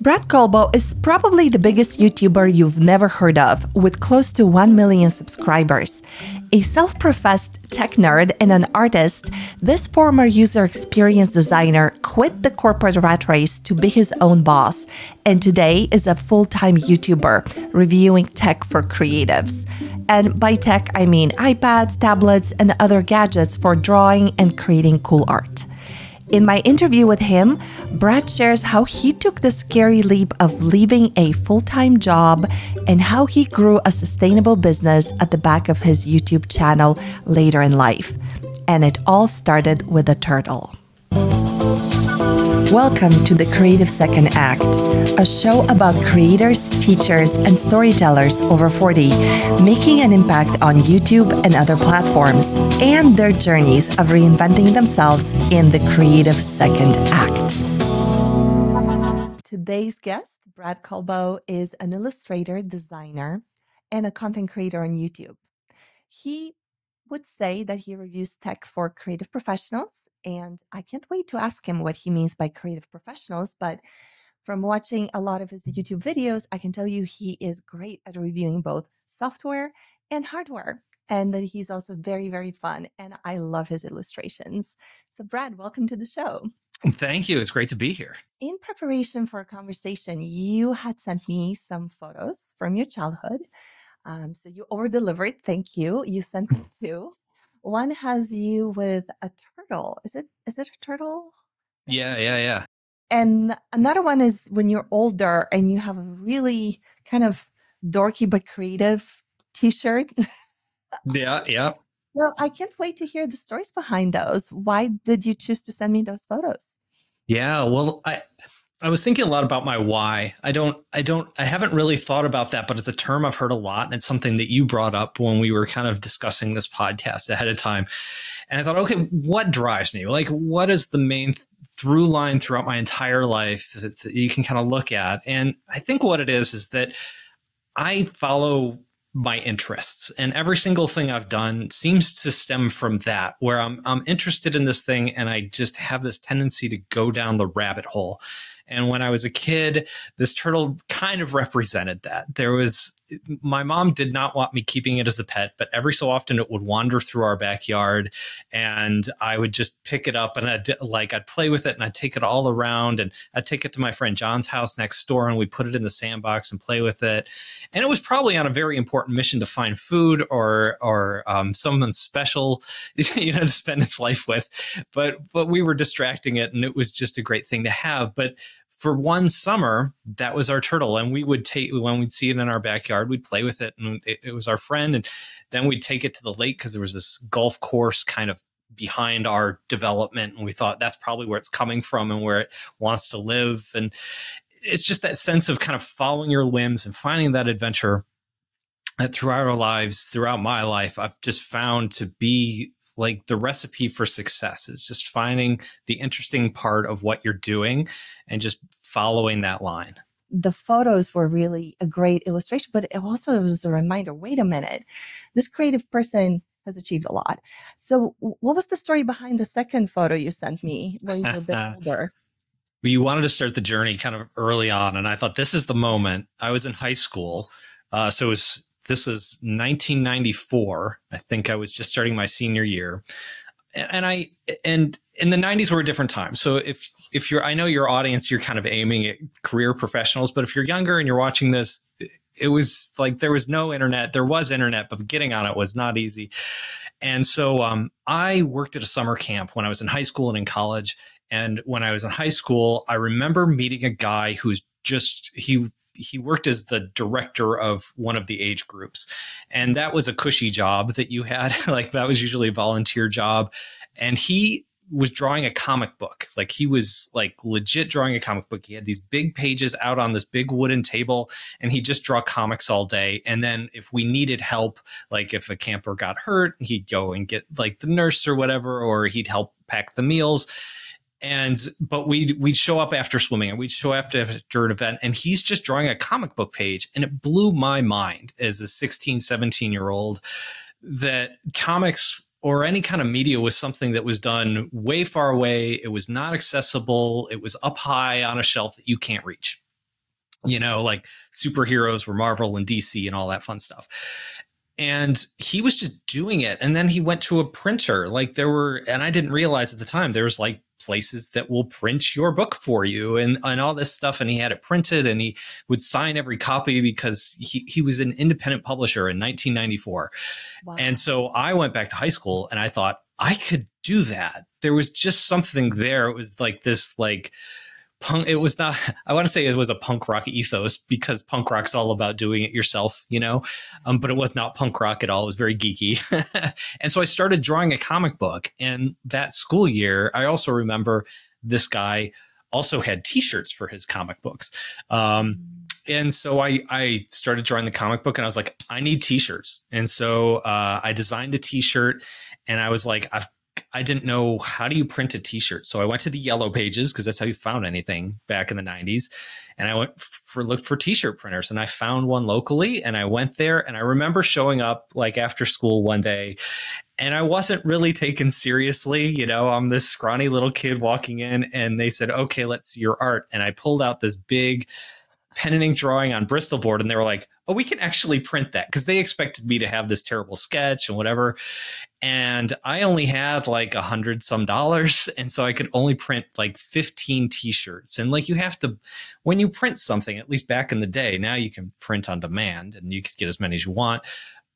Brad Colbo is probably the biggest YouTuber you've never heard of, with close to 1 million subscribers. A self-professed tech nerd and an artist, this former user experience designer quit the corporate rat race to be his own boss, and today is a full-time YouTuber reviewing tech for creatives. And by tech, I mean iPads, tablets, and other gadgets for drawing and creating cool art. In my interview with him, Brad shares how he took the scary leap of leaving a full-time job and how he grew a sustainable business at the back of his YouTube channel later in life. And it all started with a turtle. Welcome to The Creative Second Act, a show about creators, teachers, and storytellers over 40 making an impact on YouTube and other platforms, and their journeys of reinventing themselves in the creative second act. Today's guest, Brad Colbo, is an illustrator, designer, and a content creator on YouTube. He would say that he reviews tech for creative professionals, and I can't wait to ask him what he means by creative professionals, but from watching a lot of his YouTube videos, I can tell you he is great at reviewing both software and hardware, and that he's also very, very fun, and I love his illustrations. So Brad, welcome to the show. Thank you. It's great to be here. In preparation for a conversation, you had sent me some photos from your childhood. So you over-delivered. Thank you. You sent me two. One has you with a turtle. Is it a turtle? Yeah. And another one is when you're older and you have a really kind of dorky but creative t-shirt. Yeah. Well, I can't wait to hear the stories behind those. Why did you choose to send me those photos? Yeah. Well, I was thinking a lot about my why. I haven't really thought about that, but it's a term I've heard a lot. And it's something that you brought up when we were kind of discussing this podcast ahead of time. And I thought, okay, what drives me? Like, what is the main through line throughout my entire life that you can kind of look at? And I think what it is that I follow my interests, and every single thing I've done seems to stem from that, where I'm interested in this thing and I just have this tendency to go down the rabbit hole. And when I was a kid, this turtle kind of represented that. My mom did not want me keeping it as a pet, but every so often it would wander through our backyard and I would just pick it up and I'd play with it and I'd take it all around and I'd take it to my friend John's house next door and we'd put it in the sandbox and play with it. And it was probably on a very important mission to find food or someone special, to spend its life with. But we were distracting it and it was just a great thing to have. But for one summer, that was our turtle. And we would when we'd see it in our backyard, we'd play with it. And it was our friend. And then we'd take it to the lake because there was this golf course kind of behind our development. And we thought that's probably where it's coming from and where it wants to live. And it's just that sense of kind of following your whims and finding that adventure that throughout our lives, throughout my life, I've just found to be like the recipe for success is just finding the interesting part of what you're doing and just following that line. The photos were really a great illustration, but it also was a reminder, wait a minute, this creative person has achieved a lot. So what was the story behind the second photo you sent me where you were a bit older? You wanted to start the journey kind of early on. And I thought, this is the moment. I was in high school. This was 1994. I think I was just starting my senior year. And in the 90s were a different time. So if I know your audience, you're kind of aiming at career professionals, but if you're younger and you're watching this, it was like there was no internet. There was internet, but getting on it was not easy. And so I worked at a summer camp when I was in high school and in college. And when I was in high school, I remember meeting a guy who's he worked as the director of one of the age groups. And that was a cushy job that you had. Like that was usually a volunteer job. And he was drawing a comic book. Like he was like legit drawing a comic book. He had these big pages out on this big wooden table and he'd just draw comics all day. And then if we needed help, like if a camper got hurt, he'd go and get like the nurse or whatever, or he'd help pack the meals. But we'd show up after swimming and we'd show up after an event and he's just drawing a comic book page. And it blew my mind as a 16, 17-year-old that comics or any kind of media was something that was done way far away. It was not accessible. It was up high on a shelf that you can't reach. like superheroes were Marvel and DC and all that fun stuff. And he was just doing it. And then he went to a printer. Like and I didn't realize at the time, there was like places that will print your book for you and all this stuff. And he had it printed and he would sign every copy because he was an independent publisher in 1994. Wow. And so I went back to high school and I thought I could do that. There was just something there. It was like this, like, punk. It was not, I want to say it was a punk rock ethos because punk rock's all about doing it yourself, but it was not punk rock at all. It was very geeky. And so I started drawing a comic book. And that school year, I also remember this guy also had t-shirts for his comic books. And so I started drawing the comic book and I was like, I need t-shirts. And so I designed a t-shirt and I was like, I didn't know, how do you print a t-shirt? So I went to the Yellow Pages because that's how you found anything back in the 90s. And I looked for t-shirt printers and I found one locally and I went there and I remember showing up like after school one day and I wasn't really taken seriously. I'm this scrawny little kid walking in and they said, okay, let's see your art. And I pulled out this big pen and ink drawing on Bristol board and they were like, oh, we can actually print that, because they expected me to have this terrible sketch and whatever. And I only had like $100 some. And so I could only print like 15 t-shirts. And like, you have to, when you print something, at least back in the day, now you can print on demand and you could get as many as you want.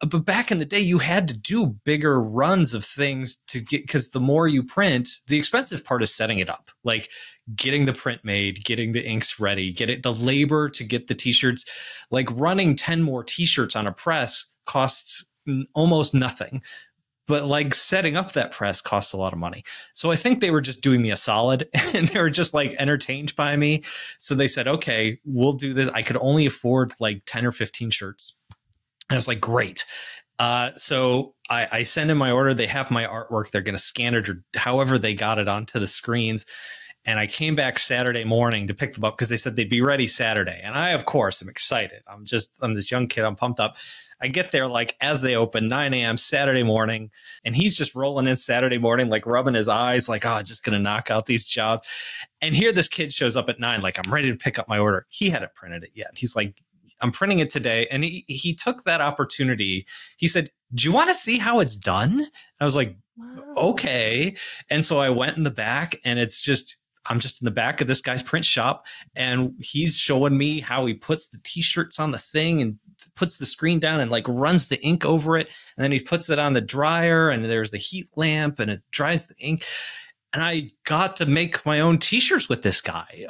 But back in the day, you had to do bigger runs of things to get, because the more you print, the expensive part is setting it up, like getting the print made, getting the inks ready, the labor to get the t-shirts. Like running 10 more t-shirts on a press costs almost nothing. But like setting up that press costs a lot of money. So I think they were just doing me a solid and they were just like entertained by me. So they said, okay, we'll do this. I could only afford like 10 or 15 shirts. And I was like, great. So I send in my order. They have my artwork. They're going to scan it or however they got it onto the screens. And I came back Saturday morning to pick them up because they said they'd be ready Saturday. And I, of course, am excited. I'm this young kid. I'm pumped up. I get there like as they open, 9 a.m. Saturday morning. And he's just rolling in Saturday morning, like rubbing his eyes, like, oh, just going to knock out these jobs. And here this kid shows up at 9, like, I'm ready to pick up my order. He hadn't printed it yet. He's like, I'm printing it today. And he took that opportunity. He said, do you want to see how it's done? I was like, wow. Okay. And so I went in the back and I'm just in the back of this guy's print shop and he's showing me how he puts the t-shirts on the thing and puts the screen down and like runs the ink over it. And then he puts it on the dryer and there's the heat lamp and it dries the ink. And I got to make my own t-shirts with this guy.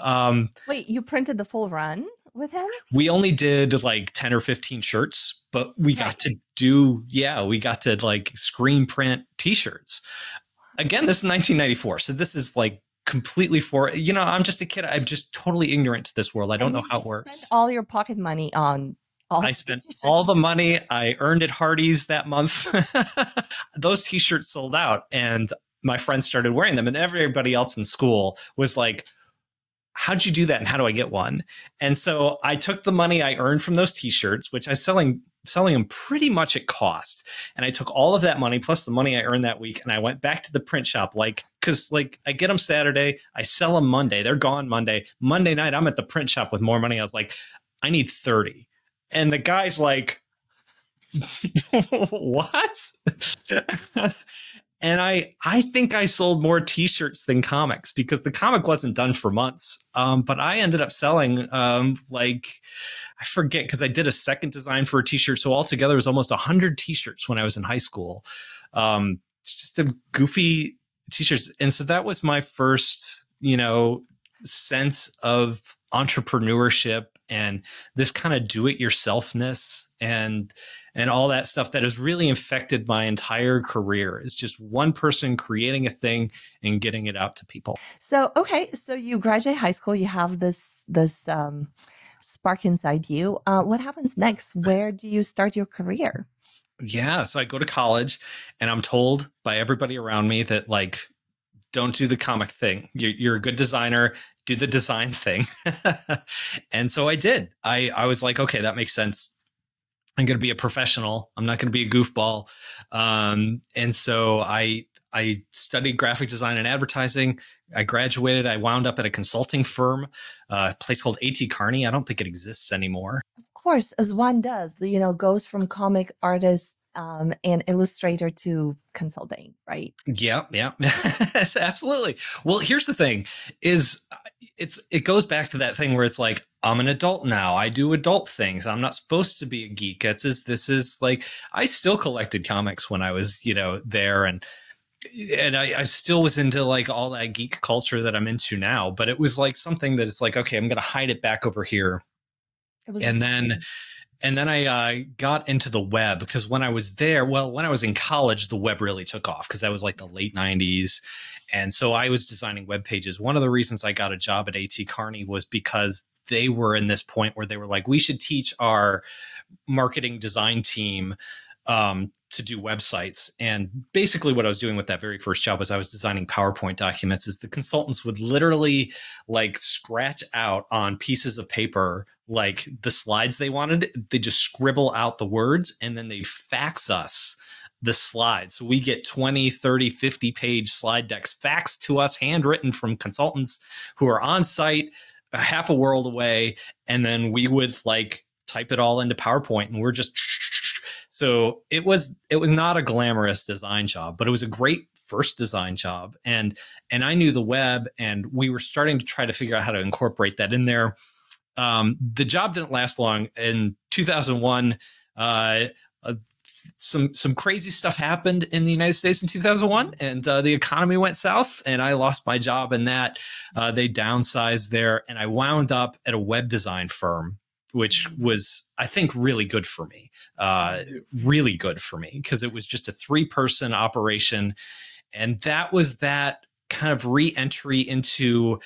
Wait, you printed the full run with him? We only did like 10 or 15 shirts, but we got to like screen print t-shirts. Again, this is 1994. So this is like completely I'm just a kid. I'm just totally ignorant to this world. I don't know how it works. Spent all your pocket money on I spent all the money I earned at Hardee's that month. Those t-shirts sold out and my friends started wearing them and everybody else in school was like, how'd you do that? And how do I get one? And so I took the money I earned from those t-shirts, which I was selling them pretty much at cost. And I took all of that money plus the money I earned that week. And I went back to the print shop, because I get them Saturday, I sell them Monday. They're gone Monday. Monday night, I'm at the print shop with more money. I was like, I need 30. And the guy's like, what? And I think I sold more t-shirts than comics because the comic wasn't done for months. But I ended up selling I forget, because I did a second design for a t-shirt. So altogether it was almost 100 t-shirts when I was in high school. Just a goofy t-shirts. And so that was my first, sense of entrepreneurship and this kind of do-it-yourselfness and all that stuff that has really infected my entire career. It's just one person creating a thing and getting it out to people. So, okay. So you graduate high school, you have this spark inside you. What happens next? Where do you start your career? Yeah. So I go to college and I'm told by everybody around me that don't do the comic thing. You're a good designer, do the design thing. And so I did. I was like, okay, that makes sense. I'm going to be a professional. I'm not going to be a goofball. And so I I studied graphic design and advertising. I graduated. I wound up at a consulting firm, a place called A.T. Kearney. I don't think it exists anymore. Of course, as one does, goes from comic artist and illustrator to consulting, right? Yeah, yeah, absolutely. Well, here's the thing: is it goes back to that thing where it's like, I'm an adult now. I do adult things. I'm not supposed to be a geek. This is like, I still collected comics when I was there, and I still was into like all that geek culture that I'm into now. But it was like something that it's like, okay, I'm going to hide it back over here, It was and then. And then I got into the web because when I was there, when I was in college, the web really took off because that was like the late 90s. And so I was designing web pages. One of the reasons I got a job at A.T. Kearney was because they were in this point where they were like, we should teach our marketing design team to do websites. And basically what I was doing with that very first job was I was designing PowerPoint documents. Is the consultants would literally like scratch out on pieces of paper like the slides they wanted. They just scribble out the words and then they fax us the slides. So we get 20, 30, 50 page slide decks faxed to us, handwritten from consultants who are on site a half a world away. And then we would like type it all into PowerPoint and we're just... So it was not a glamorous design job, but it was a great first design job. And I knew the web and we were starting to try to figure out how to incorporate that in there. The job didn't last long. In 2001, some crazy stuff happened in the United States in 2001, and the economy went south, and I lost my job in that. They downsized there, and I wound up at a web design firm, which was, I think, really good for me. Because it was just a 3-person operation. And that was that kind of re-entry into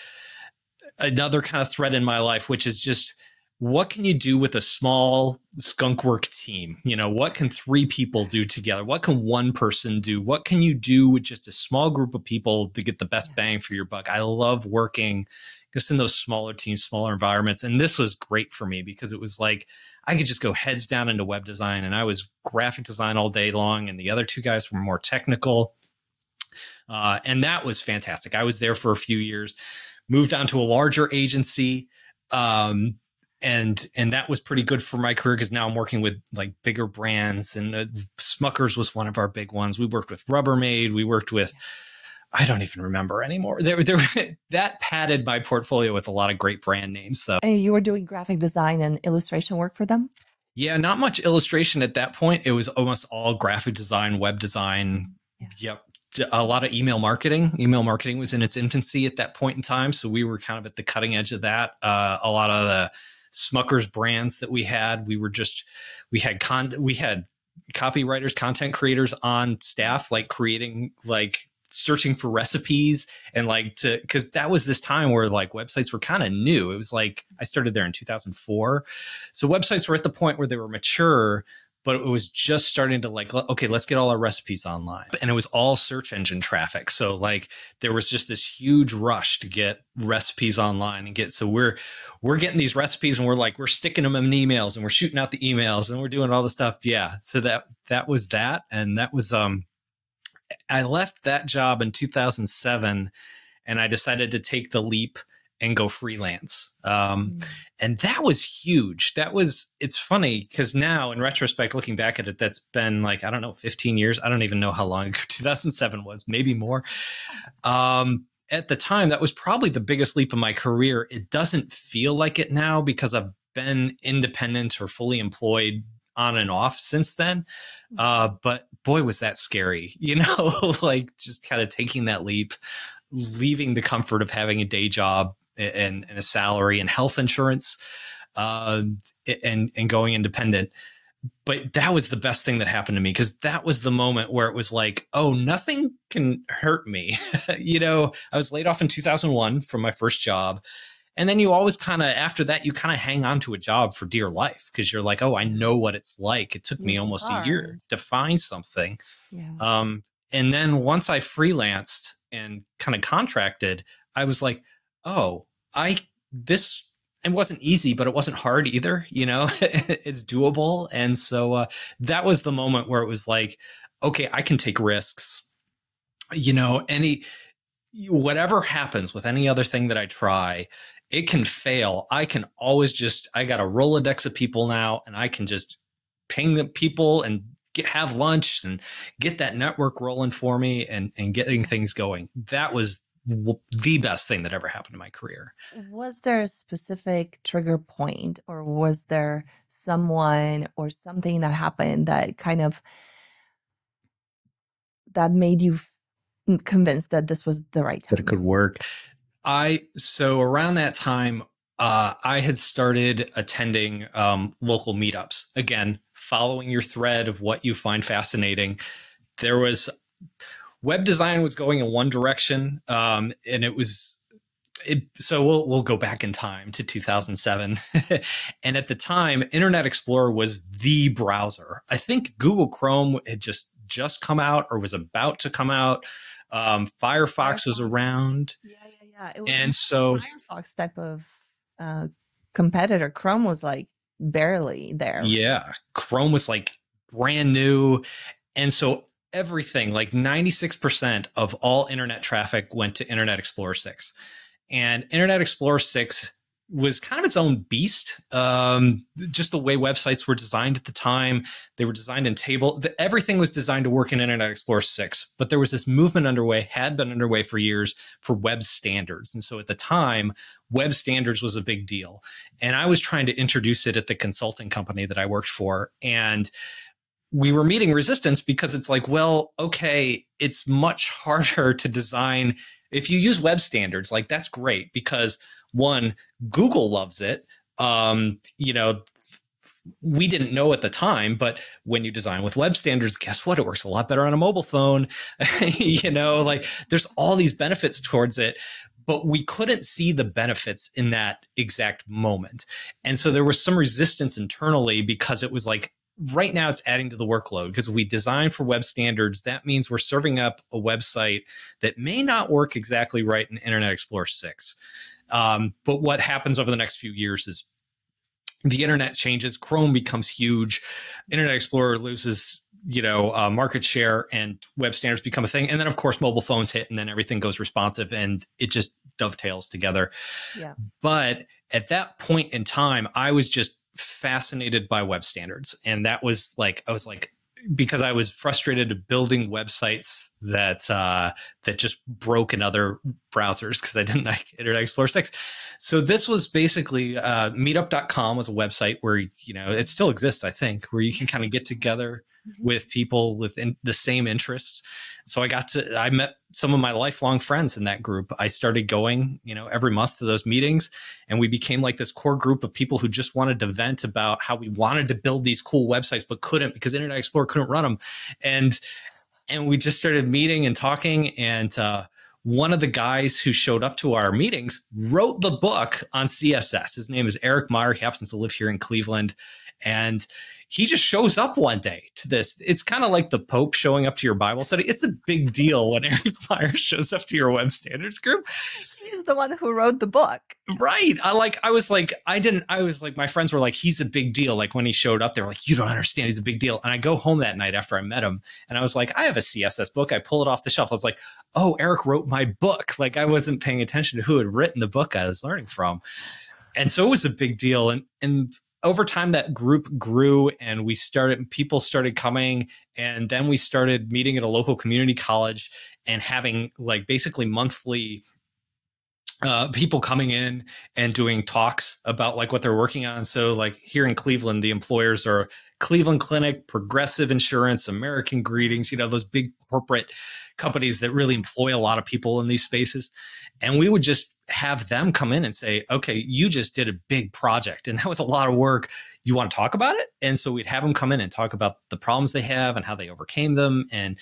another kind of thread in my life, which is just, what can you do with a small skunkwork team? What can 3 people do together? What can 1 person do? What can you do with just a small group of people to get the best bang for your buck? I love working just in those smaller teams, smaller environments. And this was great for me because it was like, I could just go heads down into web design, and I was graphic design all day long. And the other 2 guys were more technical. And that was fantastic. I was there for a few years, moved on to a larger agency. And that was pretty good for my career because now I'm working with like bigger brands, and Smucker's was one of our big ones. We worked with Rubbermaid. We worked with, I don't even remember anymore. That padded my portfolio with a lot of great brand names, though. And you were doing graphic design and illustration work for them? Yeah, not much illustration at that point. It was almost all graphic design, web design. Yeah. Yep. A lot of email marketing. Email marketing was in its infancy at that point in time. So we were kind of at the cutting edge of that. A lot of the Smucker's brands that we had, we had copywriters, content creators on staff, like creating, like searching for recipes and because that was this time where like websites were kind of new. It was like, I started there in 2004. So websites were at the point where they were mature, but it was just starting to like, okay, let's get all our recipes online. And it was all search engine traffic. So like there was just this huge rush to get recipes online and so we're getting these recipes and we're sticking them in emails and we're shooting out the emails and we're doing all the stuff. Yeah. So that was that. And that was, I left that job in 2007 and I decided to take the leap and go freelance. And that was huge. It's funny because now in retrospect, looking back at it, that's been like, I don't know, 15 years. I don't even know how long ago 2007 was, maybe more. At the time, that was probably the biggest leap of my career. It doesn't feel like it now because I've been independent or fully employed on and off since then. But boy, was that scary, like just kind of taking that leap, leaving the comfort of having a day job and a salary and health insurance, and going independent. But that was the best thing that happened to me because that was the moment where it was like, oh, nothing can hurt me. I was laid off in 2001 from my first job. And then you always kind of, after that, you kind of hang on to a job for dear life because you're like, oh, I know what it's like. It took me almost a year to find something. Yeah. And then once I freelanced and kind of contracted, I was like, oh, it wasn't easy, but it wasn't hard either. It's doable. And so that was the moment where it was like, okay, I can take risks. whatever happens with any other thing that I try, it can fail. I can always I got a Rolodex of people now, and I can just ping the people and have lunch and get that network rolling for me and getting things going. That was the best thing that ever happened in my career. Was there a specific trigger point, or was there someone or something that happened that kind of that made you convinced that this was the right time? That it could work. So around that time, I had started attending local meetups. Again, following your thread of what you find fascinating. There was web design was going in one direction, and so we'll go back in time to 2007. And at the time, Internet Explorer was the browser. I think Google Chrome had just come out or was about to come out. Firefox was around. Yeah. It was Firefox type of competitor. Chrome was like barely there. Yeah. Chrome was like brand new. And so everything, like 96% of all internet traffic went to Internet Explorer 6. And Internet Explorer 6 was kind of its own beast. Just the way websites were designed at the time, they were designed in table. Everything was designed to work in Internet Explorer 6. But there was this movement had been underway for years for web standards. And so at the time, web standards was a big deal. And I was trying to introduce it at the consulting company that I worked for. And we were meeting resistance because it's like, well, okay, it's much harder to design. If you use web standards, like that's great because one, Google loves it. We didn't know at the time, but when you design with web standards, guess what? It works a lot better on a mobile phone. Like there's all these benefits towards it, but we couldn't see the benefits in that exact moment. And so there was some resistance internally because it was like, right now it's adding to the workload because we design for web standards. That means we're serving up a website that may not work exactly right in Internet Explorer 6. But what happens over the next few years is the internet changes, Chrome becomes huge, Internet Explorer loses, market share, and web standards become a thing. And then of course mobile phones hit, and then everything goes responsive, and it just dovetails together. Yeah. But at that point in time, I was just fascinated by web standards. And that was like, because I was frustrated building websites that just broke in other browsers because I didn't like Internet Explorer 6. So this was basically meetup.com was a website where, it still exists, I think, where you can kind of get together with people with the same interests. So I met some of my lifelong friends in that group. I started going, every month to those meetings, and we became like this core group of people who just wanted to vent about how we wanted to build these cool websites, but couldn't because Internet Explorer couldn't run them. And we just started meeting and talking. And one of the guys who showed up to our meetings wrote the book on CSS. His name is Eric Meyer. He happens to live here in Cleveland. And he just shows up one day to this. It's kind of like the Pope showing up to your Bible study. It's a big deal when Eric Meyer shows up to your web standards group. He's the one who wrote the book. Right. My friends were like, he's a big deal. Like when he showed up, they were like, you don't understand. He's a big deal. And I go home that night after I met him and I was like, I have a CSS book. I pull it off the shelf. I was like, oh, Eric wrote my book. Like I wasn't paying attention to who had written the book I was learning from. And so it was a big deal. And over time, that group grew and people started coming, and then we started meeting at a local community college and having like basically monthly people coming in and doing talks about like what they're working on. So like here in Cleveland, the employers are Cleveland Clinic, Progressive Insurance, American Greetings, those big corporate companies that really employ a lot of people in these spaces. And we would just have them come in and say, okay, you just did a big project and that was a lot of work. You want to talk about it? And so we'd have them come in and talk about the problems they have and how they overcame them. And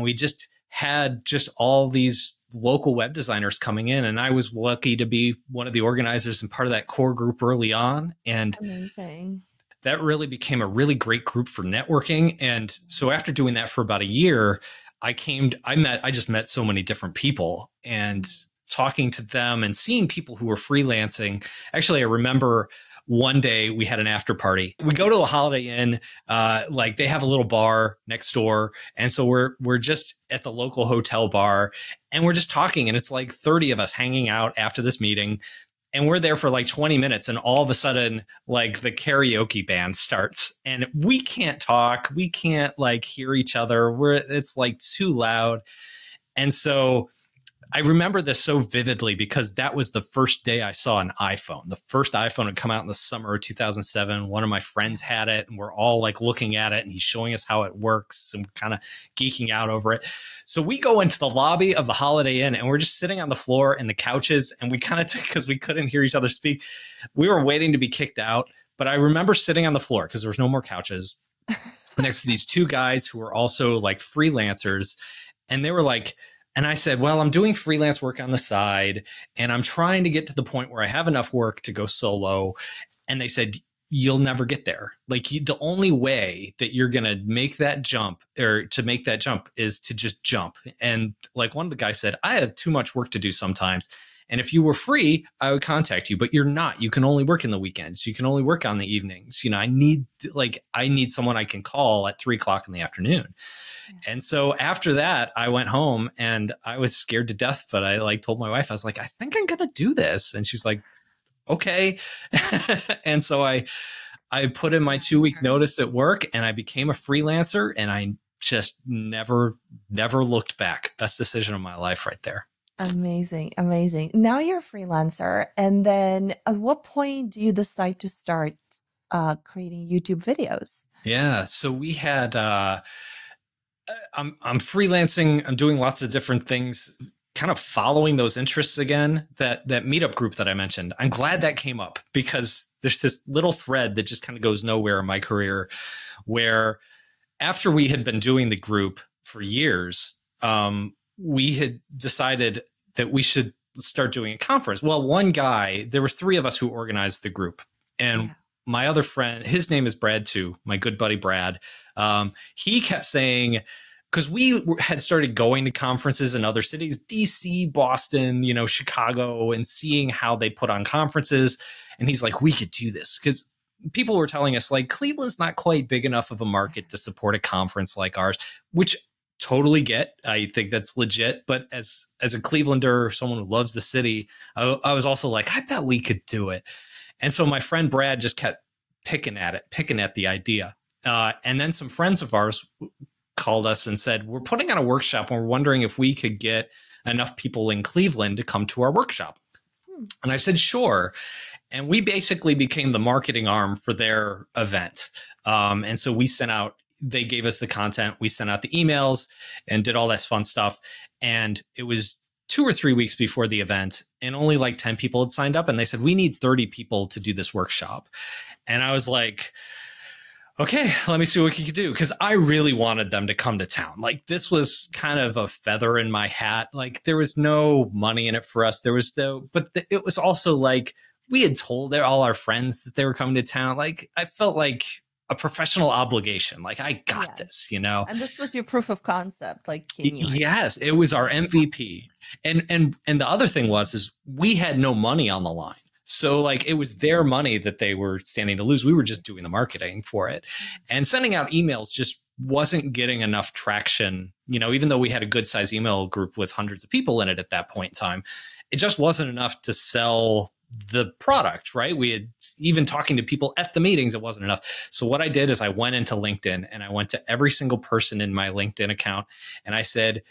we just had just all these local web designers coming in. And I was lucky to be one of the organizers and part of that core group early on. And amazing. That really became a really great group for networking. And so after doing that for about a year, I just met so many different people and talking to them and seeing people who were freelancing. Actually, I remember one day we had an after party. We go to a Holiday Inn, like they have a little bar next door. And so we're just at the local hotel bar and we're just talking. And it's like 30 of us hanging out after this meeting. And we're there for like 20 minutes. And all of a sudden, like the karaoke band starts and we can't talk. We can't like hear each other. It's like too loud. And so I remember this so vividly because that was the first day I saw an iPhone. The first iPhone had come out in the summer of 2007. One of my friends had it and we're all like looking at it and he's showing us how it works and we're kind of geeking out over it. So we go into the lobby of the Holiday Inn and we're just sitting on the floor and the couches and we kind of took, because we couldn't hear each other speak, we were waiting to be kicked out. But I remember sitting on the floor because there was no more couches next to these two guys who were also like freelancers. And they were like, and I said, well, I'm doing freelance work on the side and I'm trying to get to the point where I have enough work to go solo. And they said, you'll never get there. Like the only way that you're going to make that jump or to make that jump is to just jump. And like one of the guys said, I have too much work to do sometimes. And if you were free, I would contact you, but you're not. You can only work in the weekends. You can only work on the evenings. You know, I need someone I can call at 3:00 in the afternoon. And so after that, I went home and I was scared to death, but I like told my wife, I was like, I think I'm going to do this. And she's like, okay. And so I put in my 2-week notice at work and I became a freelancer and I just never looked back. Best decision of my life right there. Amazing. Amazing. Now you're a freelancer. And then at what point do you decide to start creating YouTube videos? Yeah. So we had, I'm freelancing. I'm doing lots of different things, kind of following those interests again. That meetup group that I mentioned, I'm glad that came up because there's this little thread that just kind of goes nowhere in my career where after we had been doing the group for years, we had decided that we should start doing a conference. Well, one guy, there were 3 of us who organized the group. And my other friend, his name is Brad too, my good buddy Brad. He kept saying, because we had started going to conferences in other cities, DC, Boston, you know, Chicago, and seeing how they put on conferences. And he's like, we could do this because people were telling us like Cleveland's not quite big enough of a market to support a conference like ours, which totally get. I think that's legit. But as a Clevelander, someone who loves the city, I was also like, I bet we could do it. And so my friend Brad just kept picking at the idea. And then some friends of ours called us and said, we're putting on a workshop and we're wondering if we could get enough people in Cleveland to come to our workshop. And I said, sure. And we basically became the marketing arm for their event. And so they gave us the content. We sent out the emails and did all this fun stuff. And it was 2 or 3 weeks before the event and only like 10 people had signed up. And they said, we need 30 people to do this workshop. And I was like, okay, let me see what we can do. Because I really wanted them to come to town. Like this was kind of a feather in my hat. Like there was no money in it for us. It was also like we had told all our friends that they were coming to town. Like I felt like a professional obligation. Like I got this, you know. And this was your proof of concept. Like yes, it was our MVP. And the other thing is we had no money on the line. So like it was their money that they were standing to lose. We were just doing the marketing for it. And sending out emails just wasn't getting enough traction. You know, even though we had a good size email group with hundreds of people in it at that point in time, it just wasn't enough to sell the product, right? We had even talking to people at the meetings, it wasn't enough. So what I did is I went into LinkedIn and I went to every single person in my LinkedIn account and I said,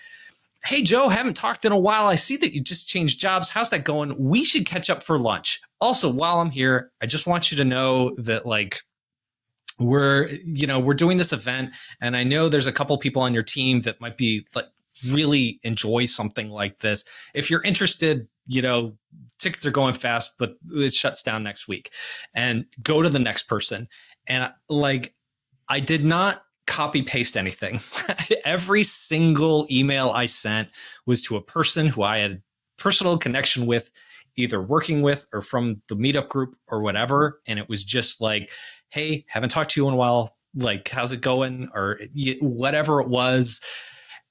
hey, Joe, haven't talked in a while. I see that you just changed jobs. How's that going? We should catch up for lunch. Also, while I'm here, I just want you to know that like we're doing this event and I know there's a couple people on your team that might be like really enjoy something like this. If you're interested, you know, tickets are going fast, but it shuts down next week and go to the next person. And like, I did not copy paste anything. Every single email I sent was to a person who I had personal connection with, either working with or from the meetup group or whatever. And it was just like, hey, haven't talked to you in a while. Like, how's it going? Or whatever it was.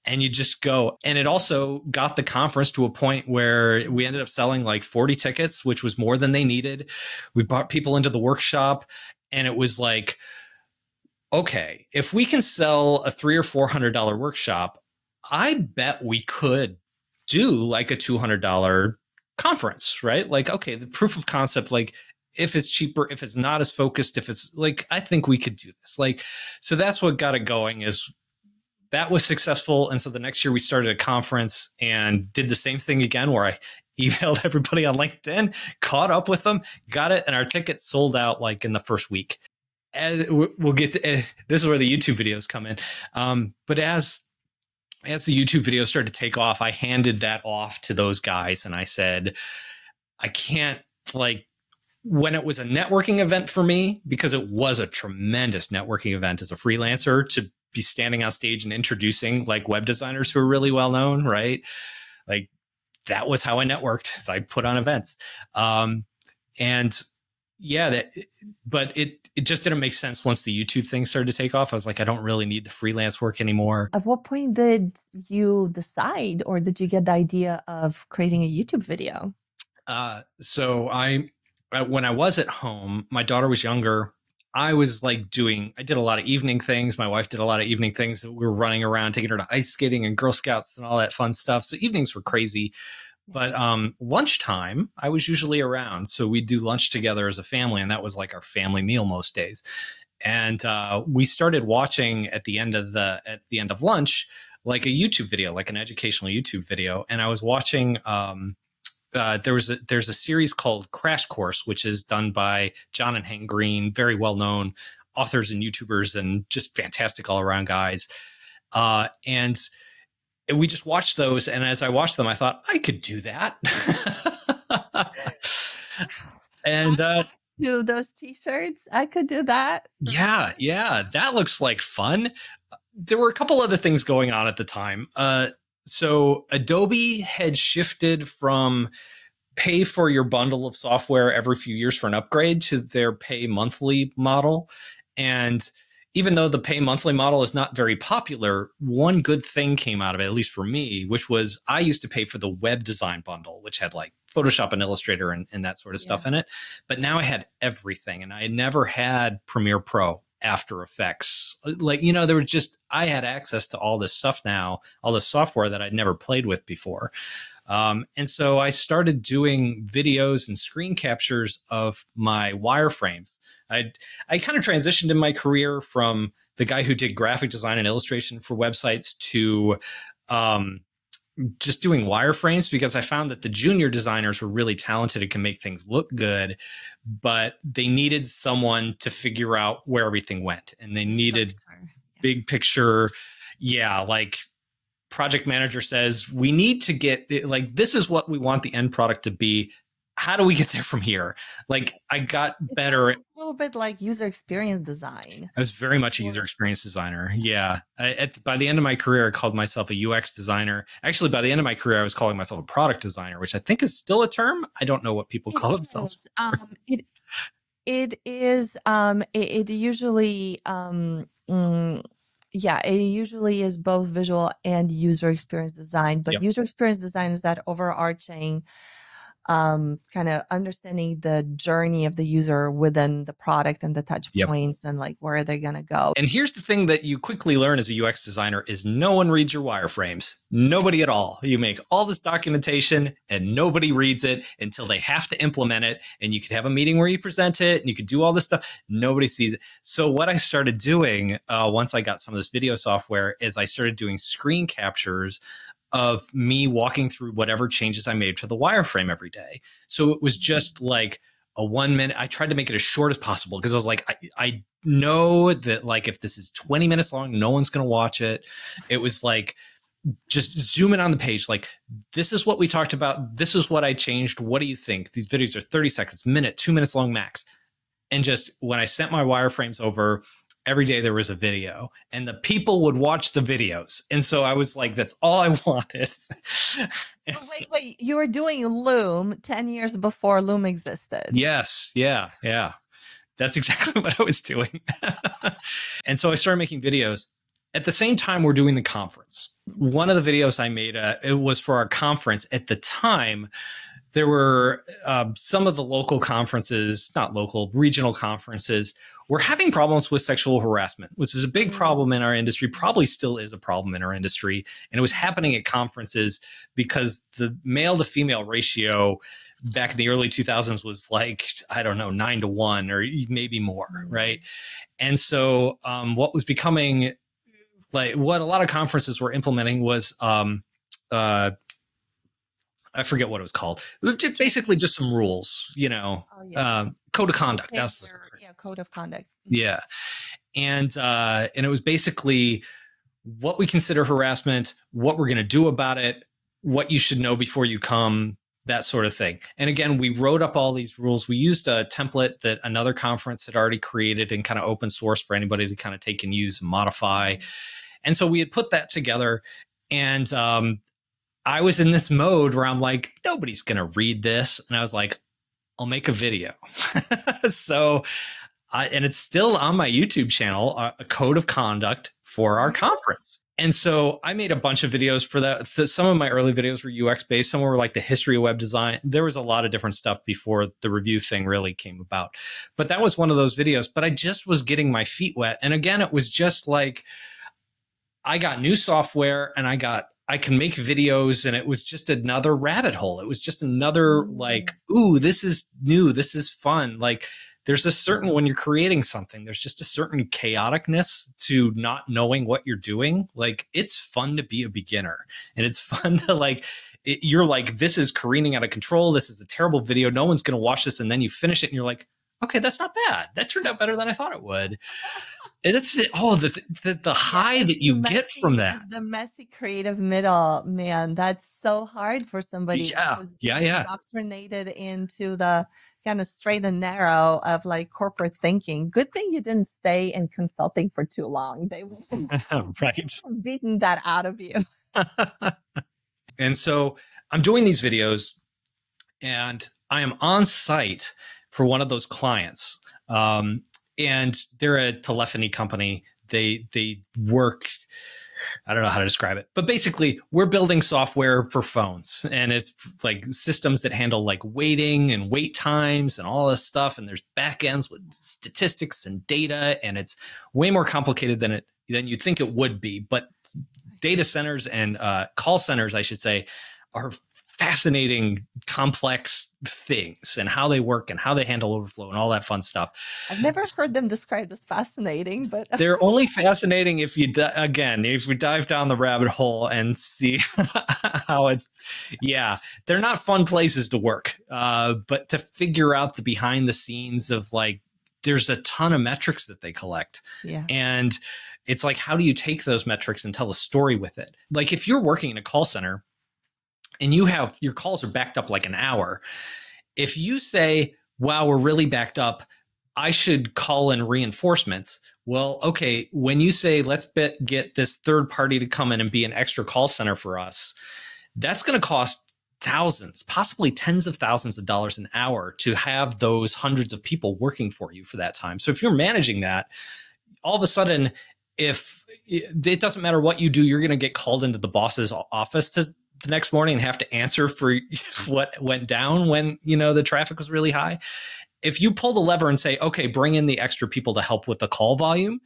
and you just go. And it also got the conference to a point where we ended up selling like 40 tickets, which was more than they needed. We brought people into the workshop, and it was like, okay, if we can sell a $300 or $400 workshop, I bet we could do like a $200 conference, right? Like, okay, the proof of concept, like if it's cheaper, if it's not as focused, if it's like, I think we could do this. Like, so that's what got it going. Is that was successful. And so the next year we started a conference and did the same thing again, where I emailed everybody on LinkedIn, caught up with them, got it. And our tickets sold out like in the first week. And we'll get to, this is where the YouTube videos come in. But as the YouTube videos started to take off, I handed that off to those guys. And I said, I can't, like, when it was a networking event for me, because it was a tremendous networking event as a freelancer, to be standing on stage and introducing like web designers who are really well known, right? Like, that was how I networked. So I put on events. And yeah, but it just didn't make sense once the YouTube thing started to take off. I was like, I don't really need the freelance work anymore. At what point did you decide, or did you get the idea of creating a YouTube video? So when I was at home, my daughter was younger. I was like I did a lot of evening things. My wife did a lot of evening things. We were running around, taking her to ice skating and Girl Scouts and all that fun stuff. So evenings were crazy. But lunchtime, I was usually around. So we'd do lunch together as a family. And that was like our family meal most days. And we started watching at the end of lunch, like a YouTube video, like an educational YouTube video. And I was watching, there's a series called Crash Course, which is done by John and Hank Green, very well-known authors and YouTubers and just fantastic all-around guys. And we just watched those, and as I watched them, I thought, I could do that. And do those t-shirts, I could do that. Yeah, that looks like fun. There were a couple other things going on at the time. So Adobe had shifted from pay for your bundle of software every few years for an upgrade to their pay monthly model. And even though the pay monthly model is not very popular, one good thing came out of it, at least for me, which was I used to pay for the web design bundle, which had like Photoshop and Illustrator and that sort of stuff in it. But now I had everything, and I had never had Premiere Pro, After Effects. Like, there was just, I had access to all this stuff now, all this software that I'd never played with before. And so I started doing videos and screen captures of my wireframes. I kind of transitioned in my career from the guy who did graphic design and illustration for websites to just doing wireframes, because I found that the junior designers were really talented and can make things look good, but they needed someone to figure out where everything went, and they needed big picture. Yeah, like project manager says, we need to get, like, this is what we want the end product to be. How do we get there from here? Like, I got better. It's a little bit like user experience design. I was very much a user experience designer. Yeah. By the end of my career, I called myself a UX designer. Actually, by the end of my career, I was calling myself a product designer, which I think is still a term. I don't know what people call themselves. It is. It usually. Yeah, it usually is both visual and user experience design. But user experience design is that overarching kind of understanding the journey of the user within the product and the touch points and like where they're going to go. And here's the thing that you quickly learn as a UX designer is no one reads your wireframes. Nobody at all. You make all this documentation and nobody reads it until they have to implement it. And you could have a meeting where you present it and you could do all this stuff. Nobody sees it. So what I started doing once I got some of this video software is I started doing screen captures of me walking through whatever changes I made to the wireframe every day. So it was just like a 1 minute. I tried to make it as short as possible because I was like, I know that like if this is 20 minutes long, no one's going to watch it. It was like, just zoom in on the page. Like, this is what we talked about. This is what I changed. What do you think? These videos are 30 seconds, minute, 2 minutes long max. And just when I sent my wireframes over, every day there was a video and the people would watch the videos. And so I was like, that's all I wanted. Wait, you were doing Loom 10 years before Loom existed. Yes. Yeah. That's exactly what I was doing. And so I started making videos. At the same time, we're doing the conference. one of the videos I made, it was for our conference. At the time, there were some of the local conferences, not local, regional conferences, were having problems with sexual harassment, which was a big problem in our industry, probably still is a problem in our industry. And it was happening at conferences because the male to female ratio back in the early 2000s was like, I don't know, 9-1 or maybe more, right? And so what was becoming like what a lot of conferences were implementing was I forget what it was called. Basically, just some rules, code of conduct. That's the code of conduct. Yeah, and it was basically what we consider harassment, what we're going to do about it, what you should know before you come, that sort of thing. And again, we wrote up all these rules. We used a template that another conference had already created and kind of open source for anybody to kind of take and use and modify. And so we had put that together, and I was in this mode where I'm like, nobody's going to read this. And I was like, I'll make a video. And it's still on my YouTube channel, a code of conduct for our conference. And so I made a bunch of videos for that. Some of my early videos were UX based. Some were like the history of web design. There was a lot of different stuff before the review thing really came about. But that was one of those videos. But I just was getting my feet wet. And again, it was just like, I got new software and I can make videos, and it was just another rabbit hole. It was just another like, ooh, this is new. This is fun. Like there's a certain, when you're creating something, there's just a certain chaoticness to not knowing what you're doing. Like it's fun to be a beginner, and it's fun to you're like, this is careening out of control. This is a terrible video. No one's going to watch this. And then you finish it and you're like, okay, that's not bad. That turned out better than I thought it would. And it's the high that you get from that. The messy creative middle, man. That's so hard for somebody who's indoctrinated into the kind of straight and narrow of like corporate thinking. Good thing you didn't stay in consulting for too long. They would have beaten that out of you. And so I'm doing these videos, and I am on site for one of those clients. And they're a telephony company. They work, I don't know how to describe it, but basically we're building software for phones, and it's like systems that handle like waiting and wait times and all this stuff. And there's backends with statistics and data, and it's way more complicated than you'd think it would be. But data centers and call centers, I should say, are fascinating, complex things, and how they work and how they handle overflow and all that fun stuff. I've never heard them described as fascinating, but they're only fascinating if you dive down the rabbit hole and see how they're not fun places to work. But to figure out the behind the scenes of like, there's a ton of metrics that they collect. Yeah. And it's like, how do you take those metrics and tell a story with it? Like if you're working in a call center, and your calls are backed up like an hour. If you say, wow, we're really backed up, I should call in reinforcements. Well, okay, when you say, let's get this third party to come in and be an extra call center for us, that's going to cost thousands, possibly tens of thousands of dollars an hour to have those hundreds of people working for you for that time. So if you're managing that, all of a sudden, if it doesn't matter what you do, you're going to get called into the boss's office the next morning and have to answer for what went down when, the traffic was really high. If you pull the lever and say, okay, bring in the extra people to help with the call volume,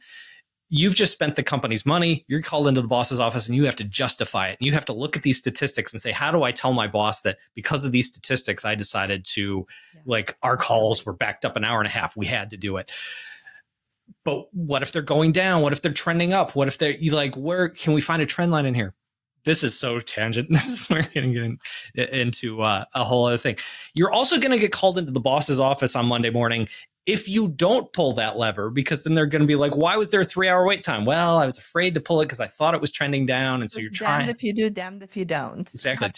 you've just spent the company's money. You're called into the boss's office and you have to justify it. And you have to look at these statistics and say, how do I tell my boss that because of these statistics, I decided to our calls were backed up an hour and a half. We had to do it. But what if they're going down? What if they're trending up? What if they're where can we find a trend line in here? This is so tangent. This is where we're going to get into a whole other thing. You're also going to get called into the boss's office on Monday morning if you don't pull that lever, because then they're going to be like, why was there a 3-hour wait time? Well, I was afraid to pull it because I thought it was trending down. And so you're trying. Damned if you do, damned if you don't. Exactly.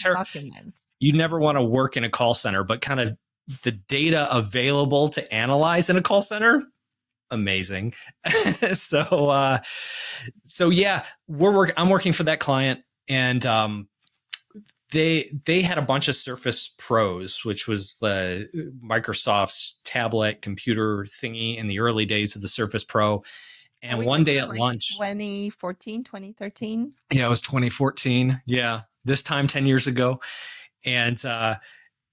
You never want to work in a call center, but kind of the data available to analyze in a call center, amazing. So yeah, I'm working for that client. And they had a bunch of Surface Pros, which was the Microsoft's tablet computer thingy in the early days of the Surface Pro. Are And we one talking day about at like lunch, 2014, 2013? yeah, it was 2014. Yeah, this time 10 years ago. And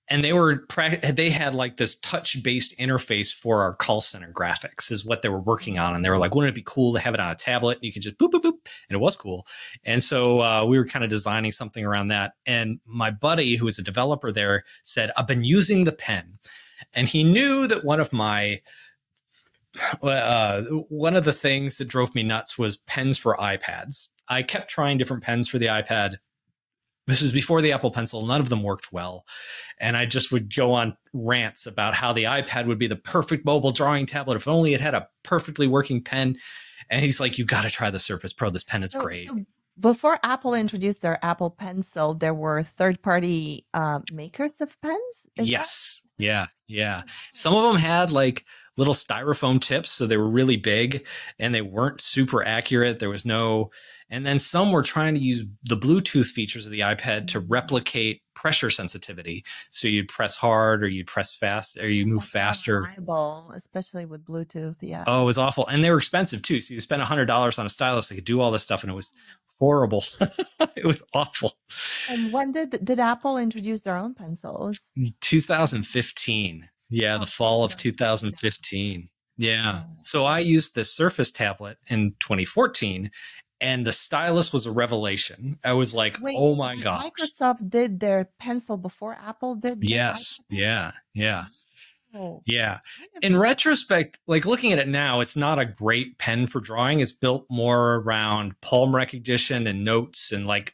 they had like this touch based interface for our call center graphics is what they were working on, and they were like, wouldn't it be cool to have it on a tablet? You could just boop boop boop, and it was cool. And so we were kind of designing something around that, and my buddy who was a developer there said, I've been using the pen, and he knew that one of the things that drove me nuts was pens for iPads. I kept trying different pens for the iPad. This was before the Apple Pencil. None of them worked well. And I just would go on rants about how the iPad would be the perfect mobile drawing tablet if only it had a perfectly working pen. And he's like, you got to try the Surface Pro. This pen is great. So before Apple introduced their Apple Pencil, there were third-party makers of pens? Yes. Yeah. Yeah. Some of them had like little styrofoam tips. So they were really big and they weren't super accurate. There was no, and then some were trying to use the Bluetooth features of the iPad to replicate pressure sensitivity. So you'd press hard or you'd press fast or you move faster. Reliable, especially with Bluetooth. Yeah. Oh, it was awful. And they were expensive too. So you spend $100 on a stylus, they could do all this stuff and it was horrible. It was awful. And when did Apple introduce their own pencils? 2015. Yeah, the fall of 2015. Yeah. So I used the Surface tablet in 2014 and the stylus was a revelation. I was like, oh my gosh. Microsoft did their pencil before Apple did their Yes. Yeah. Yeah. Oh. Yeah. In retrospect, like looking at it now, it's not a great pen for drawing. It's built more around palm recognition and notes and like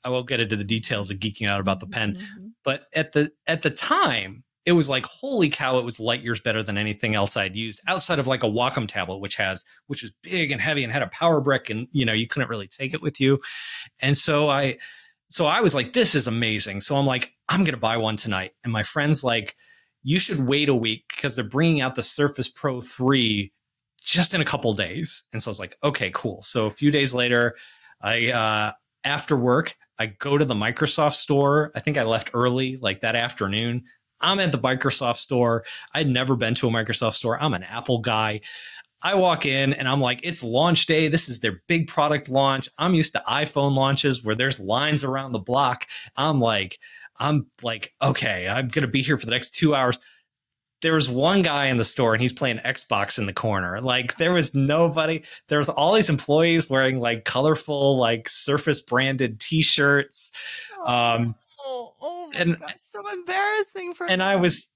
I won't get into the details of geeking out about the pen. But at the time, it was like, holy cow, it was light years better than anything else I'd used outside of like a Wacom tablet, which was big and heavy and had a power brick and, you couldn't really take it with you. And so I was like, this is amazing. So I'm like, I'm going to buy one tonight. And my friend's like, you should wait a week because they're bringing out the Surface Pro 3 just in a couple days. And so I was like, okay, cool. So a few days later, after work, I go to the Microsoft store. I think I left early, like that afternoon. I'm at the Microsoft store. I'd never been to a Microsoft store. I'm an Apple guy. I walk in and I'm like, it's launch day. This is their big product launch. I'm used to iPhone launches where there's lines around the block. I'm like, okay, I'm going to be here for the next 2 hours. There was one guy in the store and he's playing Xbox in the corner. Like there was nobody. There was all these employees wearing like colorful, like Surface branded t-shirts. Oh my gosh, so embarrassing for and them.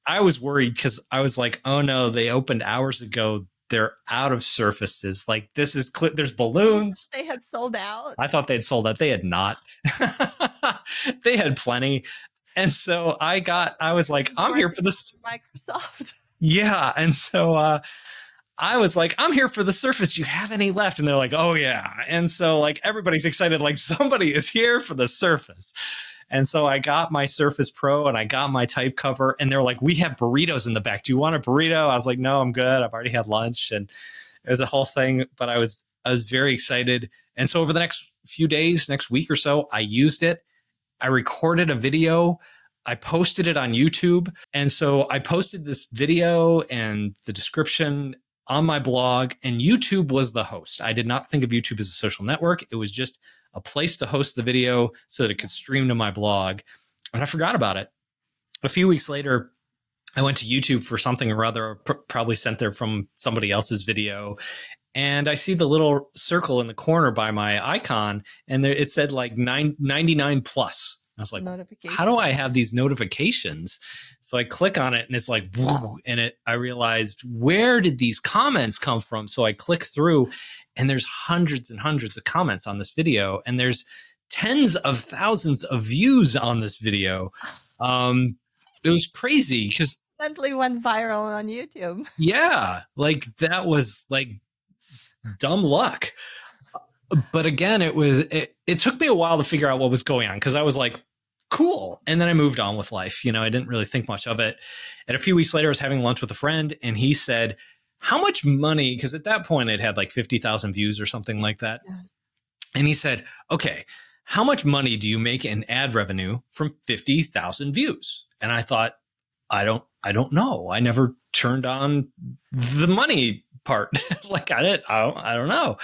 I was worried because I was like, oh no, they opened hours ago. They're out of Surfaces. Like this is there's balloons. They had sold out. I thought they'd sold out. They had not. They had plenty. And so I was like, I'm here for this Microsoft. Yeah. And so I was like, I'm here for the Surface. You have any left? And they're like, oh yeah. And so like everybody's excited, like somebody is here for the Surface. And so I got my Surface Pro and I got my type cover and they're like, we have burritos in the back. Do you want a burrito? I was like, no, I'm good. I've already had lunch. And it was a whole thing, but I was very excited. And so over the next few days, next week or so, I used it. I recorded a video. I posted it on YouTube. And so I posted this video and the description on my blog, and YouTube was the host. I did not think of YouTube as a social network. It was just a place to host the video so that it could stream to my blog. And I forgot about it. A few weeks later, I went to YouTube for something or other, probably sent there from somebody else's video. And I see the little circle in the corner by my icon, and there, it said like 99 plus. I was like, how do I have these notifications? So I click on it and it's like, whoa, and I realized, where did these comments come from? So I click through and there's hundreds and hundreds of comments on this video. And there's tens of thousands of views on this video. It was crazy because Accidentally went viral on YouTube. Yeah, like that was like dumb luck. But again, it took me a while to figure out what was going on because I was like, cool. And then I moved on with life. I didn't really think much of it. And a few weeks later, I was having lunch with a friend and he said, how much money? Because at that point it had like 50,000 views or something like that. Yeah. And he said, okay, how much money do you make in ad revenue from 50,000 views? And I thought, I don't know. I never turned on the money part? Like I don't know.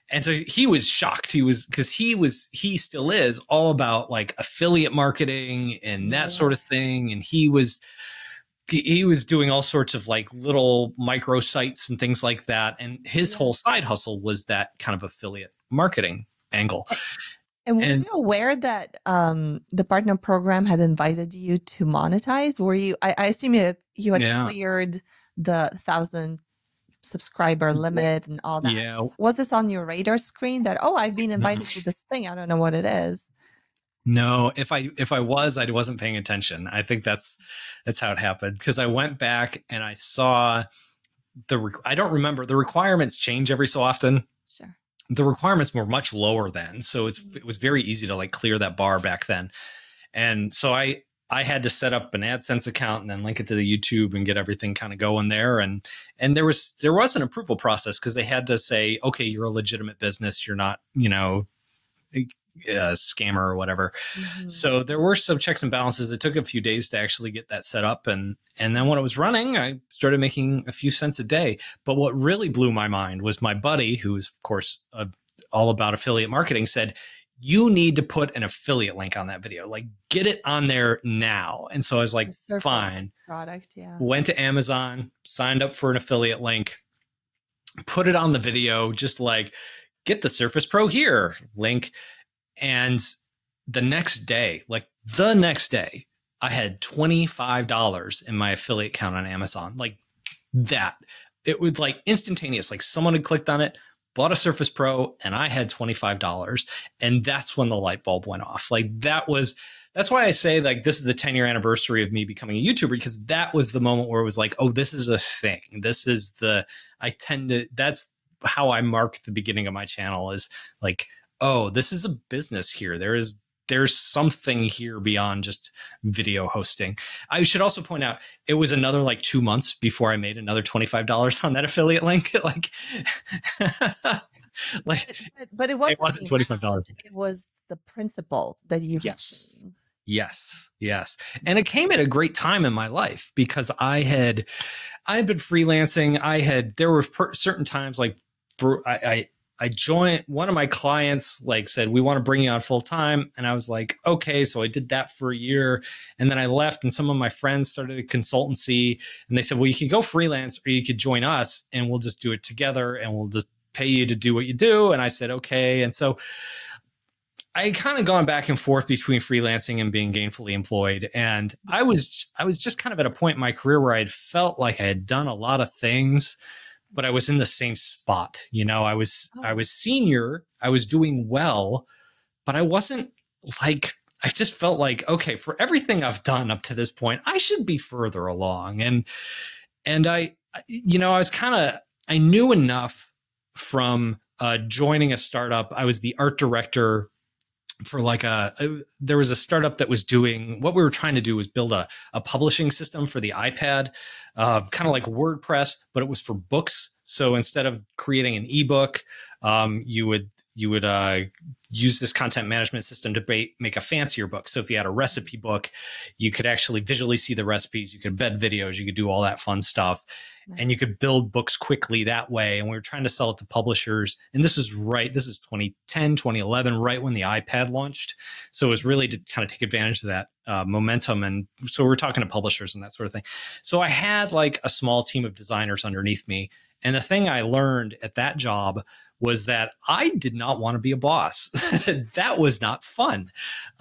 And so he was shocked. He still is all about like affiliate marketing and that sort of thing. And he was doing all sorts of like little micro sites and things like that. And his whole side hustle was that kind of affiliate marketing angle. And were you aware that the partner program had invited you to monetize? Were you? I assume you had cleared the 1,000 subscriber limit and all that. Yeah. Was this on your radar screen that, oh, I've been invited to this thing, I don't know what it is? No, if I wasn't paying attention. I think that's how it happened, because I went back and I saw I don't remember, the requirements change every so often. Sure. The requirements were much lower then, so it was very easy to like clear that bar back then. And so I had to set up an AdSense account and then link it to the YouTube and get everything kind of going there. And there was an approval process, because they had to say, okay, you're a legitimate business. You're not, a scammer or whatever. Mm-hmm. So there were some checks and balances. It took a few days to actually get that set up. And then when it was running, I started making a few cents a day. But what really blew my mind was my buddy, who is, of course, all about affiliate marketing, said, you need to put an affiliate link on that video. Like, get it on there now. And so I was like, fine. Product, yeah. Went to Amazon, signed up for an affiliate link, put it on the video, just like, get the Surface Pro here link. And the next day, I had $25 in my affiliate account on Amazon. Like that. It was like instantaneous. Like someone had clicked on it, bought a Surface Pro, and I had $25. And that's when the light bulb went off. Like that's why I say like this is the 10-year anniversary of me becoming a YouTuber, because that was the moment where it was like, oh, this is a thing. That's how I mark the beginning of my channel, is like, oh, this is a business here. There's something here beyond just video hosting. I should also point out, it was another like 2 months before I made another $25 on that affiliate link. Like, but it wasn't $25. It was the principle that you. Yes. And it came at a great time in my life, because I had been freelancing. There were certain times like I joined, one of my clients like said, we want to bring you on full time. And I was like, okay. So I did that for a year, and then I left, and some of my friends started a consultancy, and they said, well, you could go freelance or you could join us and we'll just do it together and we'll just pay you to do what you do. And I said, okay. And so I kind of gone back and forth between freelancing and being gainfully employed. And I was just kind of at a point in my career where I felt like I had done a lot of things, but I was in the same spot. I was senior, I was doing well, but I wasn't like, I just felt like, okay, for everything I've done up to this point, I should be further along. And I knew enough from joining a startup. I was the art director for there was a startup that was doing, what we were trying to do was build a publishing system for the iPad, kind of like WordPress, but it was for books. So instead of creating an ebook, you would use this content management system to make a fancier book. So if you had a recipe book, you could actually visually see the recipes, you could embed videos, you could do all that fun stuff. Nice. And you could build books quickly that way. And we were trying to sell it to publishers. And this is 2010, 2011, right when the iPad launched. So it was really to kind of take advantage of that momentum. And so we're talking to publishers and that sort of thing. So I had like a small team of designers underneath me. And the thing I learned at that job was that I did not want to be a boss. That was not fun.